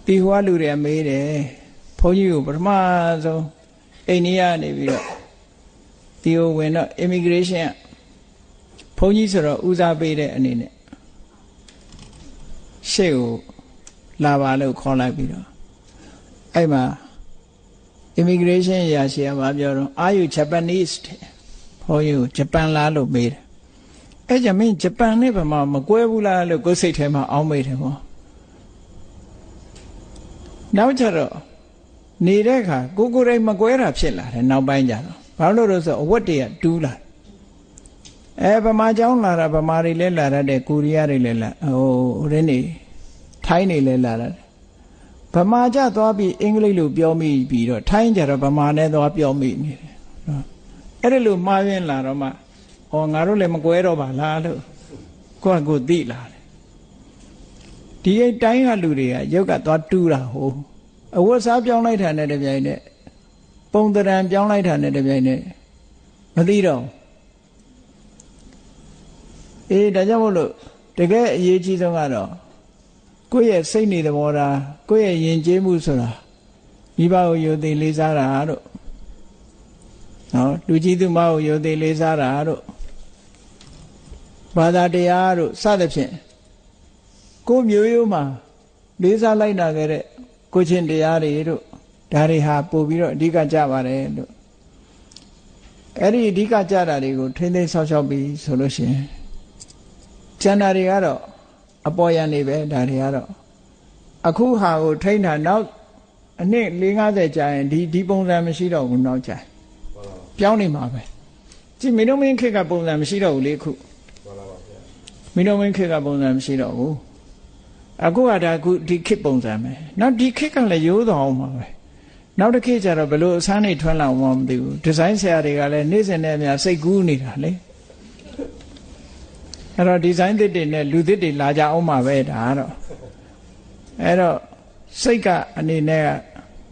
တီဟိုကလူတွေမေးတယ်ဘုန်းကြီးကိုပထမဆုံးအိန္ဒိယနေပြီးတော့တီဟိုဝင်တော့ immigration ကဘုန်းကြီးဆိုတော့ဦးစားပေးတဲ့အနေနဲ့ရှေ့ကိုလာပါလို့ခေါ်လိုက်ပြီးတော့အဲ့မှာ immigration ရာရှိကပြောတော့ are you Japanese ဘုန်းကြီးကိုဂျပန်လားလို့မေးတယ်အဲ့ကြမင်းဂျပန်နဲ့ဗမာမကွဲဘူးလားလို့ကိုယ်စိတ်ထဲမှာအောင်းမေးတယ်ပေါ့နောက်ကျတော့နေတဲ့အခါကိုယ်တိုင်မကွဲတာဖြစ်လာတယ်နောက်ပိုင်းကျတော့ဘာလို့လဲဆိုအဝတ်တွေကတူးလာဗမာเจ้าလာတာဗမာတွေလည်းလာတဲ့ကိုရီးယားတွေလည်းလာရင်းနေထိုင်းတွေလည်းလာတယ်ဗမာကြသွားပြီးအင်္ဂလိပ်လိုပြောမိပြီးတော့ထိုင်းကြတော့ဗမာနဲ့သွားပြောမိနေတယ်အဲ့ဒါလိုမှားရင်းလာတော့မှငါတို့လည်းမကွဲတော့ပါလားလို့ကိုသိလာတယ်ဒီအိတ်တိုင်းကလူတွေကရုပ်ကသွားတူးတာဟိုအဝတ်စားပြောင်းလိုက်တာနဲ့တပြိုင်နက်ပုံသဏ္ဍာန်ပြောင်းလိုက်တာနဲ့တပြိုင်နက်မသိတော့ဒါကြောင့်မို့လို့တကယ်အရေးကြီးဆုံးကတော့ကိုယ့်ရဲ့စိတ်နေသဘောထားကိုယ့်ရဲ့ယဉ်ကျေးမှုဆိုတာမိဘကိုယုံသိလေးစားတာတို့နော်လူကြီးသူမကိုယုံသိလေးစားတာတို့ဘာသာတရားတို့စသဖြင့်ကိုမျိုးရိုးမှာလေးစားလိုက်နာခဲ့တဲ့ကိုချင်းတရားတွေတို့ဒါတွေဟာပို့ပြီးတော့အဓိကကြပါတယ်လို့အဲ့ဒီအဓိကကြတာတွေကိုထိမ့်သိမ်းဆောက်ရှောက်ပြီးဆိုလို့ရှိရင်ကျန်တာတွေကတော့အပေါ်ယံနေပဲဒါတွေကတော့အခုဟာကိုထိမ့်တာနောက်အနှစ်40-50ကြာရင်ဒီပုံစံမရှိတော့ဘူးနောက်ကြာပြောင်းနေမှာပဲကြည့်မင်းတို့မင်းခေတ်ကပုံစံမရှိတော့ဘူးလေခုမင်းတို့မင်းခေတ်ကပုံစံမရှိတော့ဘူးအခုကဒါခုဒီခေတ်ပုံစံပဲနောက်ဒီခေတ်ကလည်းရိုးတော်အောင်ပါပဲနောက်တစ်ခေတ်ကျတော့ဘယ်လိုအစမ်းနေထွန်းလာမှမသိဘူးဒီဇိုင်းဆရာတွေကလည်းနေ့စဉ်နဲ့အများစိတ်ကူးနေတာလေအဲ့တော့ဒီဇိုင်းသစ်တွေနဲ့လူသစ်တွေလာကြအောင်မှာပဲဒါတော့အဲ့တော့စိတ်ကအနေနဲ့က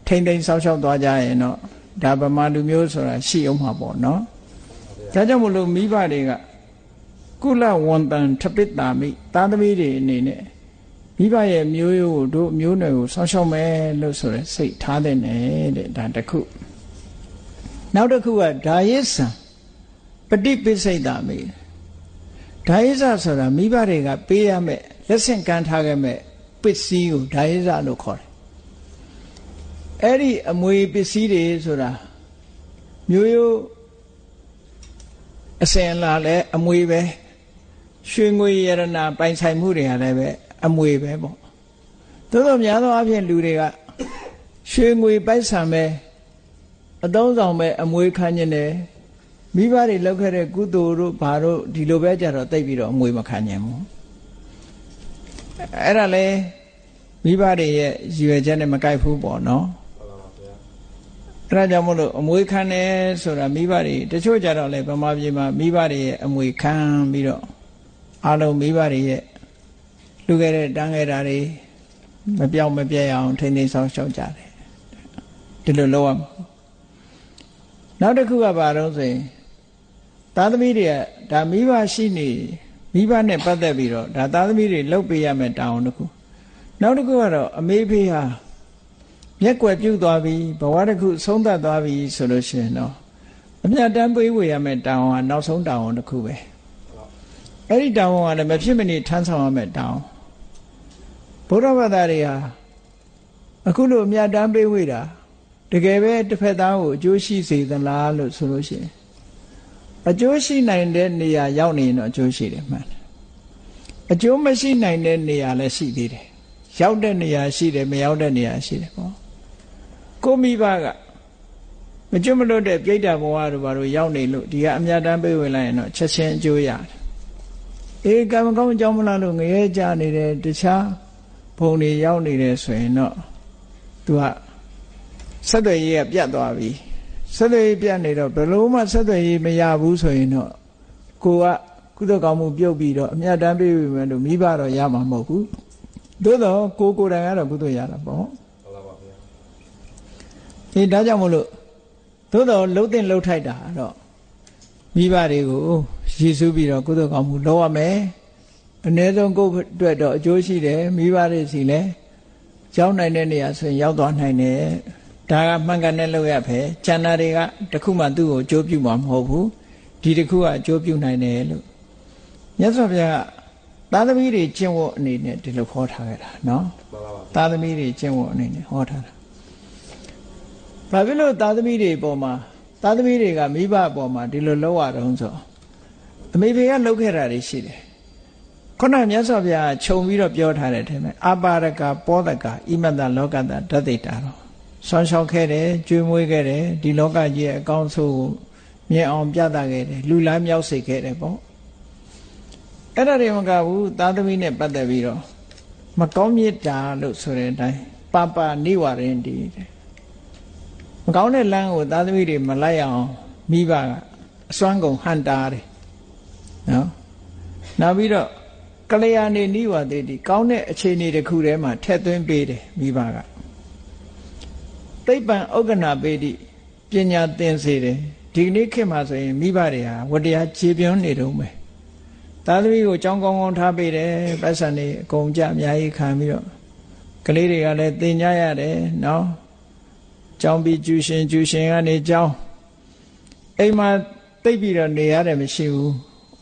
ထိမ့်သိမ်းဆောက်ရှောက်သွားကြရင်တော့ဒါဗမာလူမျိုးဆိုတာရှိအောင်မှာပေါ့နော်ဒါကြောင့်မလို့မိဘတွေကကုလဝန်တန်ထပိတ္တာမိသားသမီးတွေအနေနဲ့မိဘရဲ့မျိုးရိုးကိုတို့မျိုးနွယ်ကိုဆောက်ရှောက်မယ်လို့ဆိုရယ်စိတ်ထားတဲ့နဲ့တဲ့ဒါတစ်ခုနောက်တစ်ခုကဒါယိသံပฏิပိစိတ်တာမိဒါယိသဆိုတာမိဘတွေကပေးရမယ်လက်ဆင့်ကမ်းထားခဲ့မဲ့ပစ္စည်းကိုဒါယိသလို့ခေါ်တယ် အဲ့ဒီအမွေပစ္စည်းတွေဆိုတာမျိုးရိုးအစင်လာလဲအမွေပဲရွှေငွေရတနာပိုင်ဆိုင်မှုတွေဟာလည်းပဲအမွေပဲပေါ့သို့သောများသောအားဖြင့်လူတွေကရွှေငွေပိုက်ဆံပဲအသုံးဆောင်ပဲအမွေခံနေတယ်မိဘတွေလောက်ခဲ့တဲ့ကုသိုလ်တို့ဘာတို့ဒီလိုပဲကြတော့တိတ်ပြီးတော့အမွေမခံနိုင်ဘူးအဲ့ဒါလေမိဘတွေရဲ့ရည်ရွယ်ချက်နဲ့မကိုက်ဘူးပေါ့နော်အဲ့ဒါကြောင့်မို့လို့အမွေခံတယ်ဆိုတာမိဘတွေတချို့ကြတော့လေဗမာပြည်မှာမိဘတွေရဲ့အမွေခံပြီးတော့အားလုံးမိဘတွေရဲ့လူခဲ့တဲ့တန်းခဲ့တာတွေမပြောင်းမပြဲအောင်ထိန်းသိမ်းဆောင်ရှောက်ကြတယ်ဒီလိုလုပ်ရမှာနောက်တစ်ခုကဘာလို့ဆိုရင်သားသမီးတွေကဒါမိဘရှိနေမိဘနဲ့ပတ်သက်ပြီးတော့ဒါသားသမီးတွေလှုပ်ပေးရမယ်တောင်းတစ်ခုနောက်တစ်ခုကတော့အမေဖေးဟာမျက်ကွယ်ပြုတ်သွားပြီဘဝတစ်ခုဆုံးသက်သွားပြီဆိုလို့ရှိရင်တော့အမြတ်တမ်းပေးဝေရမယ်တောင်းဟာနောက်ဆုံးတောင်းတစ်ခုပဲအဲ့ဒီတောင်းကလည်းမဖြစ်မနေထမ်းဆောင်ရမယ်တောင်းဘုရားဘာသာတွေဟာအခုလိုအမြတ်တမ်းပေးဝေတာတကယ်ပဲတစ်ဖက်သားကိုအကျိုးရှိစေသလားလို့ဆိုလို့ရှိရင်အကျိုးရှိနိုင်တဲ့နေရာရောက်နေရင်တော့အကျိုးရှိတယ်မှန်တယ်အကျိုးမရှိနိုင်တဲ့နေရာလည်းရှိသေးတယ်ရောက်တဲ့နေရာရှိတယ်မရောက်တဲ့နေရာရှိတယ်ပေါ့ကိုမိဘကမကျွတ်မလွတ်တဲ့ပြိတ္တာဘဝတို့ဘာလို့ရောက်နေလို့ဒီကအမြတ်တမ်းပေးဝင်လိုက်ရင်တော့ချက်ချင်းအကျိုးရတယ်အေးကံမကောင်းအကြောင်းမလားလို့ငရဲကြနေတယ်တခြားဘုံတွေရောက်နေတယ်ဆိုရင်တော့သူကဆက်သွယ်ရေးကပြတ်သွားပြီဆက်သွယ်ရေးပြတ်နေတော့ဘယ်လိုမှဆက်သွယ်ရေးမရဘူးဆိုရင်တော့ကိုကကုသကောင်းမှုပြုတ်ပြီးတော့အမြတ်တမ်းပေးပြီမယ်လို့မိဘတော့ရမှာမဟုတ်ဘူးသို့တော့ကိုယ်တိုင်ကတော့ကုသရတာပေါ့ဟုတ်ပါပါဗျာဒီဒါကြောင့်မို့လို့သို့တော့လှုပ်တင်လှုပ်ထိုက်တာတော့မိဘတွေကိုရည်စူးပြီးတော့ကုသကောင်းမှုလုပ်ရမယ်အ ਨੇ ဆုံးကိုယ့်အတွက်တော့အကျိုးရှိတယ်မိဘတွေစီလည်းရောက်နိုင်တဲ့နေရာဆိုရင်ရောက်သွားနိုင်တယ်ဒါကမှန်ကန်တဲ့လုပ်ရဖဲကျန်တာတွေကတခုမှသူ့ကိုအကျိုးပြုမှာမဟုတ်ဘူးဒီတခုကအကျိုးပြုနိုင်တယ်လို့မြတ်စွာဘုရားကသားသမီးတွေကျင့်ဝတ်အနေနဲ့ဒီလိုဟောထားခဲ့တာနော်သားသမီးတွေကျင့်ဝတ်အနေနဲ့ဟောထားတာဘာဖြစ်လို့သားသမီးတွေပေါ်မှာသားသမီးတွေကမိဘပေါ်မှာဒီလိုလုပ်ရတော့ဆိုအမေဖေကလုပ်ခဲ့တာတွေရှိတယ်ခုနမြတ်စွာဘုရားခြုံပြီးတော့ပြောထားတဲ့အထက်မှာအပါရကပောဒကဣမတ္တလောကတဓာတိတာတော့ဆောင်းရှောက်ခဲ့တယ်ကျွေးမွေးခဲ့တယ်ဒီလောကကြီးရဲ့အကောင်းဆုံးကိုမြင်အောင်ပြသခဲ့တယ်လူလားမြောက်စေခဲ့တယ်ပေါ့အဲ့ဒါတွေမကဘူးသားသမီးနဲ့ပတ်သက်ပြီးတော့မကောင်းမြတ်တာလို့ဆိုတဲ့အတိုင်းပပနိဝရင်တိတဲ့မကောင်းတဲ့လမ်းကိုသားသမီးတွေမလိုက်အောင်မိဘကအစွမ်းကုန်ဟန်တာတယ်နော်နောက်ပြီးတော့ကလျာဏိနိဝတေတိကောင်းတဲ့အခြေအနေတစ်ခုထဲမှာထည့်သွင်းပေးတယ်မိဘကသိပ္ပံဥက္ကနာပေတိပညာသင်စေတယ်ဒီကနေ့ခေတ်မှာဆိုရင်မိဘတွေဟာဝတရားခြေပြွန်းနေတုံးပဲသားသမီးကိုကြောင်းကောင်းကောင်းထားပေးတယ်ပတ်စံနေအကုန်ကြအများကြီးခံပြီးတော့ကလေးတွေကလည်းသင်ကြရတယ်နော်ကြောင်းပြီးကျူရှင်ကနေကြောင်းအိမ်မှာတိတ်ပြီးတော့နေရတယ်မရှိဘူး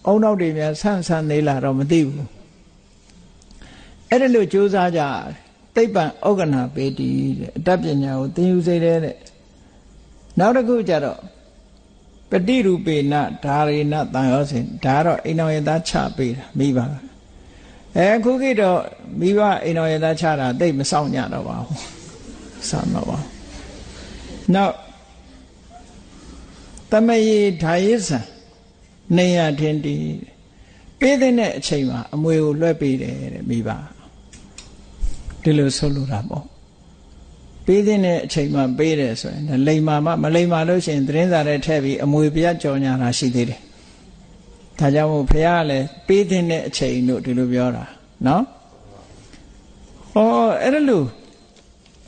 အုံနောက်တွေများဆန့်ဆန့်နေလာတော့မသိဘူးအဲ့ဒါလို့ကြိုးစားကြသိပ္ပံဥက္ကနာပေတိတဲ့အတတ်ပညာကိုသင်ယူစေတယ်တဲ့နောက်တစ်ခုကျတော့ပฏิရူပေနဓာရေနတန်ရောစဉ်ဒါကတော့အိမ်တော်ရသားချပေးတာမိဘအခုခေတ်တော့မိဘအိမ်တော်ရသားချတာတိတ်မဆောင်ညတော့ပါဘူးစောင့်တော့ပါနောက်တမယေဓာယေဇံနေရထင်တည်ပေးတဲ့အချိန်မှာအမွေကိုလွှဲပေးတယ်တဲ့မိဘဒီလိုဆိုလိုတာပေါ့ပေးတဲ့အချိန်မှာပေးတယ်ဆိုရင်လိမ်မာမမလိမ်မာလို့ရှိရင်သတင်းစာထဲထည့်ပြီးအမွေပြကြော်ညာတာရှိသေးတယ်ဒါကြောင့်မို့ဘုရားကလည်းပေးတဲ့အချိန်လို့ဒီလိုပြောတာနော်ဟောအဲ့ဒါလို့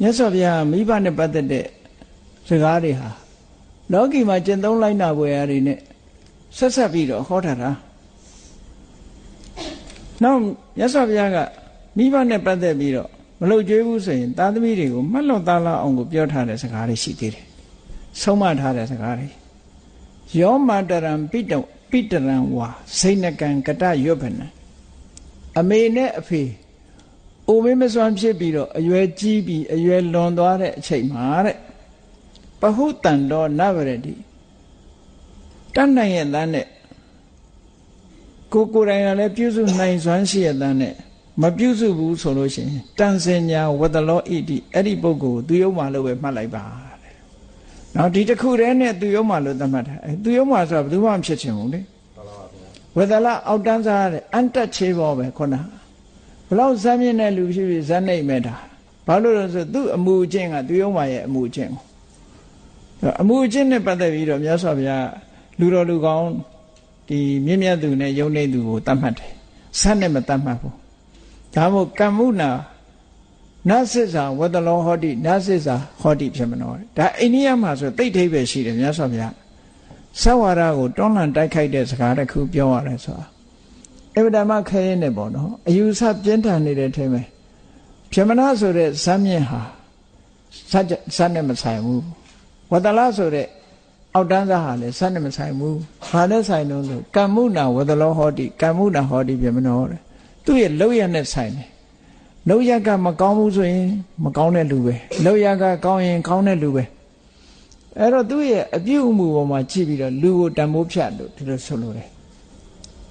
မြတ်စွာဘုရားမိဘနဲ့ပတ်သက်တဲ့စကားတွေဟာလောကီမှာကျင့်သုံးလိုက်နာပွဲတွေနဲ့ဆက်ဆက်ပြီးတော့ဟောထားတာနောက်မြတ်စွာဘုရားကမိဘနဲ့ပတ်သက်ပြီးတော့မလုပ်ကြွေးဘူးဆိုရင်သားသမီးတွေကိုမှတ်လို့သားလောက်အောင်ကိုပြောထားတဲ့စကားတွေရှိသေးတယ်ဆုံးမထားတဲ့စကားတွေယောမတရံပိတရံဝါစိဏကံကတရွတ်ဖနံအမေနဲ့အဖေ အိုမင်းမစွမ်းဖြစ်ပြီးတော့အရွယ်ကြီးပြီးအရွယ်လွန်သွားတဲ့အချိန်မှာတဲ့ပဟုတန်တော်နဗရတိတတ်နိုင်ရဲ့သားနဲ့ကိုယ်တိုင်ကလည်းပြုစုနိုင်စွမ်းရှိရဲ့သားနဲ့မပြုစုဘူးဆိုလို့ရှိရင်တန်စင်ညာဝတ္တလောဣတိအဲ့ဒီပုဂ္ဂိုလ်သူယုံမှလို့ပဲမှတ်လိုက်ပါတဲ့။နောက်ဒီတစ်ခုတည်းနဲ့သူယုံမှလို့သတ်မှတ်တာ။သူယုံမှဆိုတာဘယ်သူမှမဖြစ်ချင်ဘူးလေ။ဝတ္တလအောက်တန်းစားတဲ့အန်တက်ချေဘောပဲခုနဘလောက်ဇမ်းမြင့်တဲ့လူဖြစ်ဖြစ်ဇမ်းနိုင်မဲ့တာ။ဘာလို့လဲဆိုသူ့အမှုအကျင့်ကသူယုံမှရဲ့အမှုအကျင့်ကိုအမှုအကျင့်နဲ့ပတ်သက်ပြီးတော့မြတ်စွာဘုရားလူတော်လူကောင်းဒီမြင့်မြတ်သူနဲ့ယုံနေသူကိုတတ်မှတ်တယ်။ဇမ်းနဲ့မတတ်မှတ်ဘူး။ဒါမို့ကမ္မုနာနသစ္စာဝတ္တလောဟောတိနသစ္စာဟောတိဖြစ်မလို့ဒါအိန္ဒိယမှာဆိုသိဋ္ဌိပဲရှိတယ်မြတ်စွာဘုရားသဝါရကိုတွန်းလှန်တိုက်ခိုက်တဲ့စကားတစ်ခုပြောရတယ်ဆိုတာအဗ္ဗဓမ္မခဲရင်နဲ့ပေါ့နော်အယူဆပြင်းထန်နေတဲ့ထဲမှာဖြစ်မနာဆိုတဲ့ဇမ်းမြင့်ဟာဇတ်နဲ့မဆိုင်ဘူးဝတ္တလဆိုတဲ့အောက်တန်းစားဟာလည်းဇတ်နဲ့မဆိုင်ဘူးဘာနဲ့ဆိုင်လို့ဆိုကမ္မုနာဝတ္တလောဟောတိကမ္မုနာဟောတိဖြစ်မလို့တဲ့သူ့ရဲ့လောက်ရနဲ့ဆိုင်တယ်လောက်ရကမကောင်းဘူးဆိုရင်မကောင်းတဲ့လူပဲလောက်ရကကောင်းရင်ကောင်းတဲ့လူပဲအဲ့တော့သူ့ရဲ့အပြုအမူပေါ်မှာကြည့်ပြီးတော့လူကိုတန်ဖိုးဖြတ်လို့ဒီလိုဆိုလို့တယ်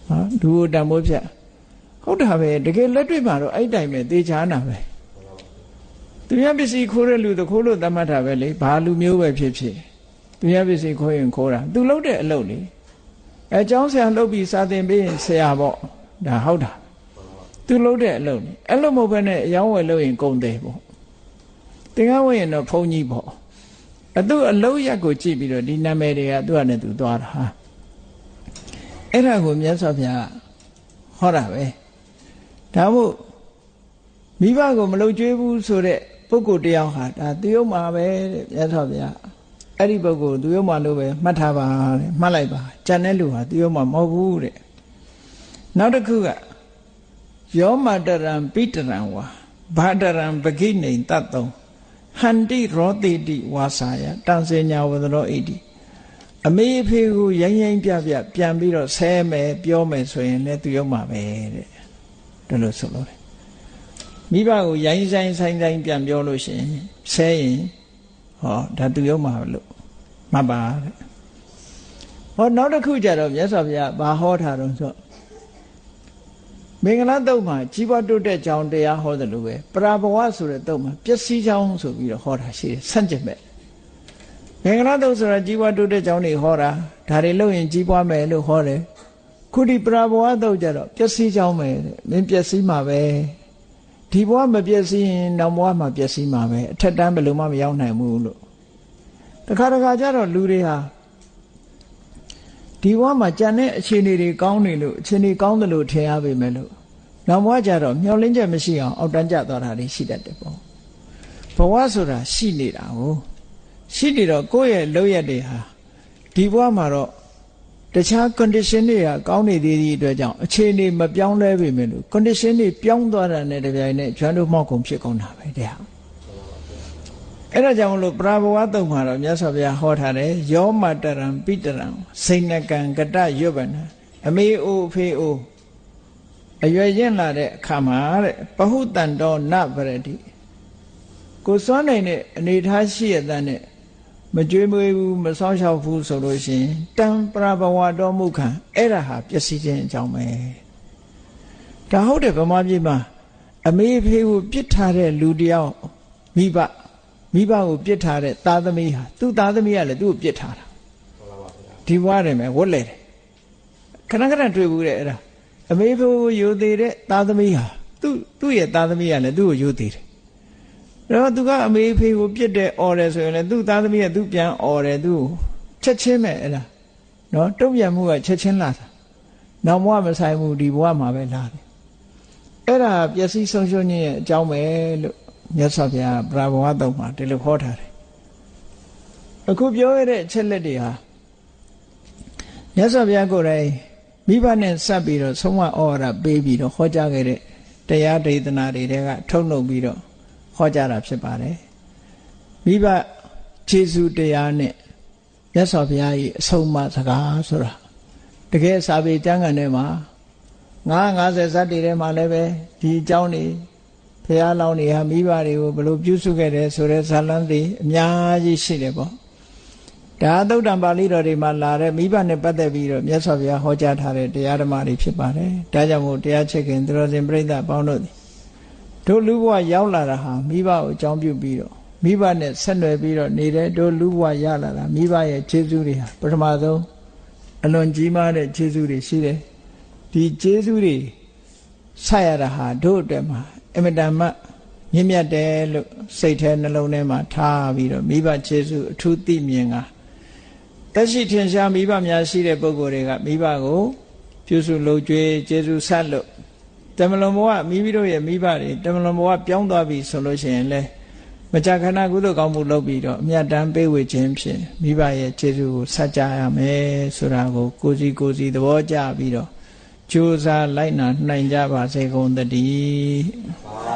ဟာလူကိုတန်ဖိုးဖြတ်ဟုတ်တာပဲတကယ်လက်တွေ့မှာတော့အဲ့တိုင်ပဲသေချာနာပဲသူများပစ္စည်းခိုးတဲ့လူတခိုးလို့သတ်မှတ်တာပဲလေဘာလူမျိုးပဲဖြစ်ဖြစ်သူများပစ္စည်းခိုးရင်ခိုးတာသူလုပ်တဲ့အလုပ်လေအဲကျောင်းဆရာလုပ်ပြီးစာသင်ပေးရင်ဆရာပေါ့ဒါဟုတ်တာသူလုပ်တဲ့အလုပ်လေအဲ့လိုမဟုတ်ဘဲနဲ့အယောင်းဝယ်လုပ်ရင်ကုန်တယ်ပေါ့သင်္ကန်းဝယ်ရင်တော့ဘုန်းကြီးပေါ့သူအလုပ်ရက်ကိုကြည့်ပြီးတော့ဒီနာမည်တွေကသူ့အနေနဲ့သူသွားတာဟာအဲ့ဒါကိုမြတ်စွာဘုရားဟောတာပဲဒါမို့မိဘကိုမလုပ်ကြွေးဘူးဆိုတဲ့ပုဂ္ဂိုလ်တယောက်ဟာဒါသူယုံမှာပဲတဲ့မြတ်စွာဘုရားအဲ့ဒီပုဂ္ဂိုလ်သူယုံမှာလို့ပဲမှတ်ထားပါတဲ့မှတ်လိုက်ပါကြံတဲ့လူဟာသူယုံမှာမဟုတ်ဘူးတဲ့နောက်တစ်ခုကယောမတရံပိတရံဝါဘာတရံပကိနေတတ်တုံဟန္တိရောတိတိဝါစာယတန်စင်ညာဝသရောဣတိအမေအဖေကိုရိုင်းရိုင်းပြပြပြန်ပြီးတော့ဆဲမယ်ပြောမယ်ဆိုရင်လည်းသူယုံမှာပဲတဲ့ဒါလို့ဆိုလို့မိဘကိုရိုင်းဆိုင်ပြန်ပြောလို့ရှိရင်ဆဲရင်ဟောဒါသူယုံမှာလို့မှတ်ပါတဲ့ဟောနောက်တစ်ခုကြတော့မြတ်စွာဘုရားဘာဟောထားတော့ဆိုမင်္ဂလာတုတ်မှာကြီးပွားတိုးတက်ကြောင်းတရားဟောတယ်လို့ပဲပရာဘဝဆိုတဲ့တုတ်မှာပျက်စီးကြောင်းဆိုပြီးတော့ဟောတာရှိတယ်ဆန့်ကျင်မဲ့မင်္ဂလာတုတ်ဆိုတာကြီးပွားတိုးတက်ကြောင်းတွေဟောတာဒါတွေလုပ်ရင်ကြီးပွားမယ်လို့ဟောတယ်ခုဒီပရာဘဝတုတ်ကြတော့ပျက်စီးကြောင်းပဲမင်းပျက်စီးမှာပဲဒီဘဝမပျက်စီးရင်နောက်ဘဝမှာပျက်စီးမှာပဲအထက်တန်းဘယ်လိုမှမရောက်နိုင်ဘူးလို့တခါကြတော့လူတွေဟာဒီဘဝမှာကြံတဲ့အခြေအနေတွေကောင်းနေလို့အခြေအနေကောင်းတယ်လို့ထင်ရပေမဲ့လို့နောက်ဘဝကျတော့မျောလင်းချက်မရှိအောင်အောက်တန်းကျသွားတာတွေရှိတတ်တယ်ပေါ့ဘဝဆိုတာရှိနေတာကိုရှိနေတော့ကိုယ့်ရဲ့လုပ်ရက်တွေဟာဒီဘဝမှာတော့တခြား condition တွေကကောင်းနေသေးတဲ့အတွက်ကြောင့်အခြေအနေမပြောင်းလဲပေမဲ့လို့ condition တွေပြောင်းသွားတာနဲ့တပြိုင်နက်ကျွမ်းတို့မောက်ကုန်ဖြစ်ကုန်တာပဲတဲ့ဟာအဲ့ဒါကြောင့်မလို့ပရာဘဝတုံမှာတော့မြတ်စွာဘုရားဟောထားတယ်ယောမတရံပိတရံစိဏကံကတရွတ်ပနအမေအိုအဖေအိုအရွယ်ရင့်လာတဲ့အခါမှာတဲ့ပဟုတန်တော်နဗရတိကိုစွမ်းနိုင်တဲ့အနေထားရှိရတဲ့နဲ့မကြွေးမွေးဘူးမဆောင်ရှောက်ဘူးဆိုလို့ရှိရင်တံပရာဘဝတော်မူခံအဲ့ဒါဟာပျက်စီးခြင်းအကြောင်းပဲဒါဟုတ်တယ်ဗမာပြည်မှာအမေအဖေကိုပြစ်ထားတဲ့လူတယောက်မိဘကိုပြစ်ထားတဲ့သားသမီးဟာသူ့သားသမီးကလည်းသူ့ကိုပြစ်ထားတာဒီဘဝတည်းမှာဝတ်လေတယ်ခဏတွေ့ဘူးတဲ့အဲ့ဒါအမေဖေကိုယူသေးတဲ့သားသမီးဟာသူ့ရဲ့သားသမီးကလည်းသူ့ကိုယူသေးတယ်တော့သူကအမေဖေကိုပြစ်တဲ့အော်တယ်ဆိုရင်လည်းသူ့သားသမီးကသူ့ပြန်အော်တယ်သူ့ချက်ချင်းပဲအဲ့ဒါနော်တုံ့ပြန်မှုကချက်ချင်းလာတာနောက်ဘဝမဆိုင်ဘူးဒီဘဝမှာပဲလာတယ်အဲ့ဒါပျက်စီးဆုံးရှုံးခြင်းရဲ့အကြောင်းပဲလို့မြတ်စွာဘုရားပရာဘဝတုံမှာဒီလိုဟောထားတယ်အခုပြောရတဲ့အချက်လက်တွေဟာမြတ်စွာဘုရားကိုယ်တိုင်မိဘနဲ့စပ်ပြီးတော့ဆုံးမဩဝါဒပေးပြီးတော့ဟောကြားခဲ့တဲ့တရားဒေသနာတွေကထုတ်လုပ်ပြီးတော့ဟောကြားတာဖြစ်ပါတယ်မိဘခြေဆုတရားနဲ့မြတ်စွာဘုရားရဲ့အဆုံးအမစကားဆိုတာတကယ်စာပေကျမ်းဂန်ထဲမှာ950ဇတ်တွေထဲမှာလည်းပဲဒီအကြောင်းတွေ ဘုရားလောင်းတွေဟာမိဘတွေကိုဘယ်လိုပြုစုခဲ့တယ်ဆိုတဲ့ဇာလန်းတွေအများကြီးရှိတယ်ပေါ့ဒါသုတ်တံပါဠိတော်တွေမှာလာတဲ့မိဘနဲ့ပတ်သက်ပြီးတော့မြတ်စွာဘုရားဟောကြားထားတဲ့တရားဓမ္မတွေဖြစ်ပါတယ်ဒါကြောင့်မို့တရားချစ်ခင်သူတော်စင်ပြိဿပေါင်းတို့တို့လူဘဝရောက်လာတာဟာမိဘကိုအကြောင်းပြုပြီးတော့မိဘနဲ့ဆက်နွယ်ပြီးတော့နေတဲ့တို့လူဘဝရလာတာမိဘရဲ့ကျေးဇူးတွေဟာပထမဆုံးအလွန်ကြီးမားတဲ့ကျေးဇူးတွေရှိတယ်ဒီကျေးဇူးတွေဆက်ရတာဟာတို့အတွက်မှာအမတန်မှမြင့်မြတ်တယ်လို့စိတ်ထဲနှလုံးထဲမှာထားပြီးတော့မိဘကျေးဇူးအထူးသိမြင်တာတက်ရှိထင်ရှားမိဘများရှိတဲ့ပုဂ္ဂိုလ်တွေကမိဘကိုပြုစုလုပ်ကြွေးကျေးဇူးဆက်လို့တမလွန်ဘဝမိမိတို့ရဲ့မိဘတွေတမလွန်ဘဝပြောင်းသွားပြီဆိုလို့ရှိရင်လေမကြာခဏကုသိုလ်ကောင်းမှုလုပ်ပြီးတော့အမြတ်တမ်းပေးဝေခြင်းဖြင့်မိဘရဲ့ကျေးဇူးကိုဆက်ကြရမယ်ဆိုတာကိုကိုယ်စီသဘောကျပြီးတော့ကြိုးစားလိုက်နာနိုင်ကြပါစေကုန်သတည်း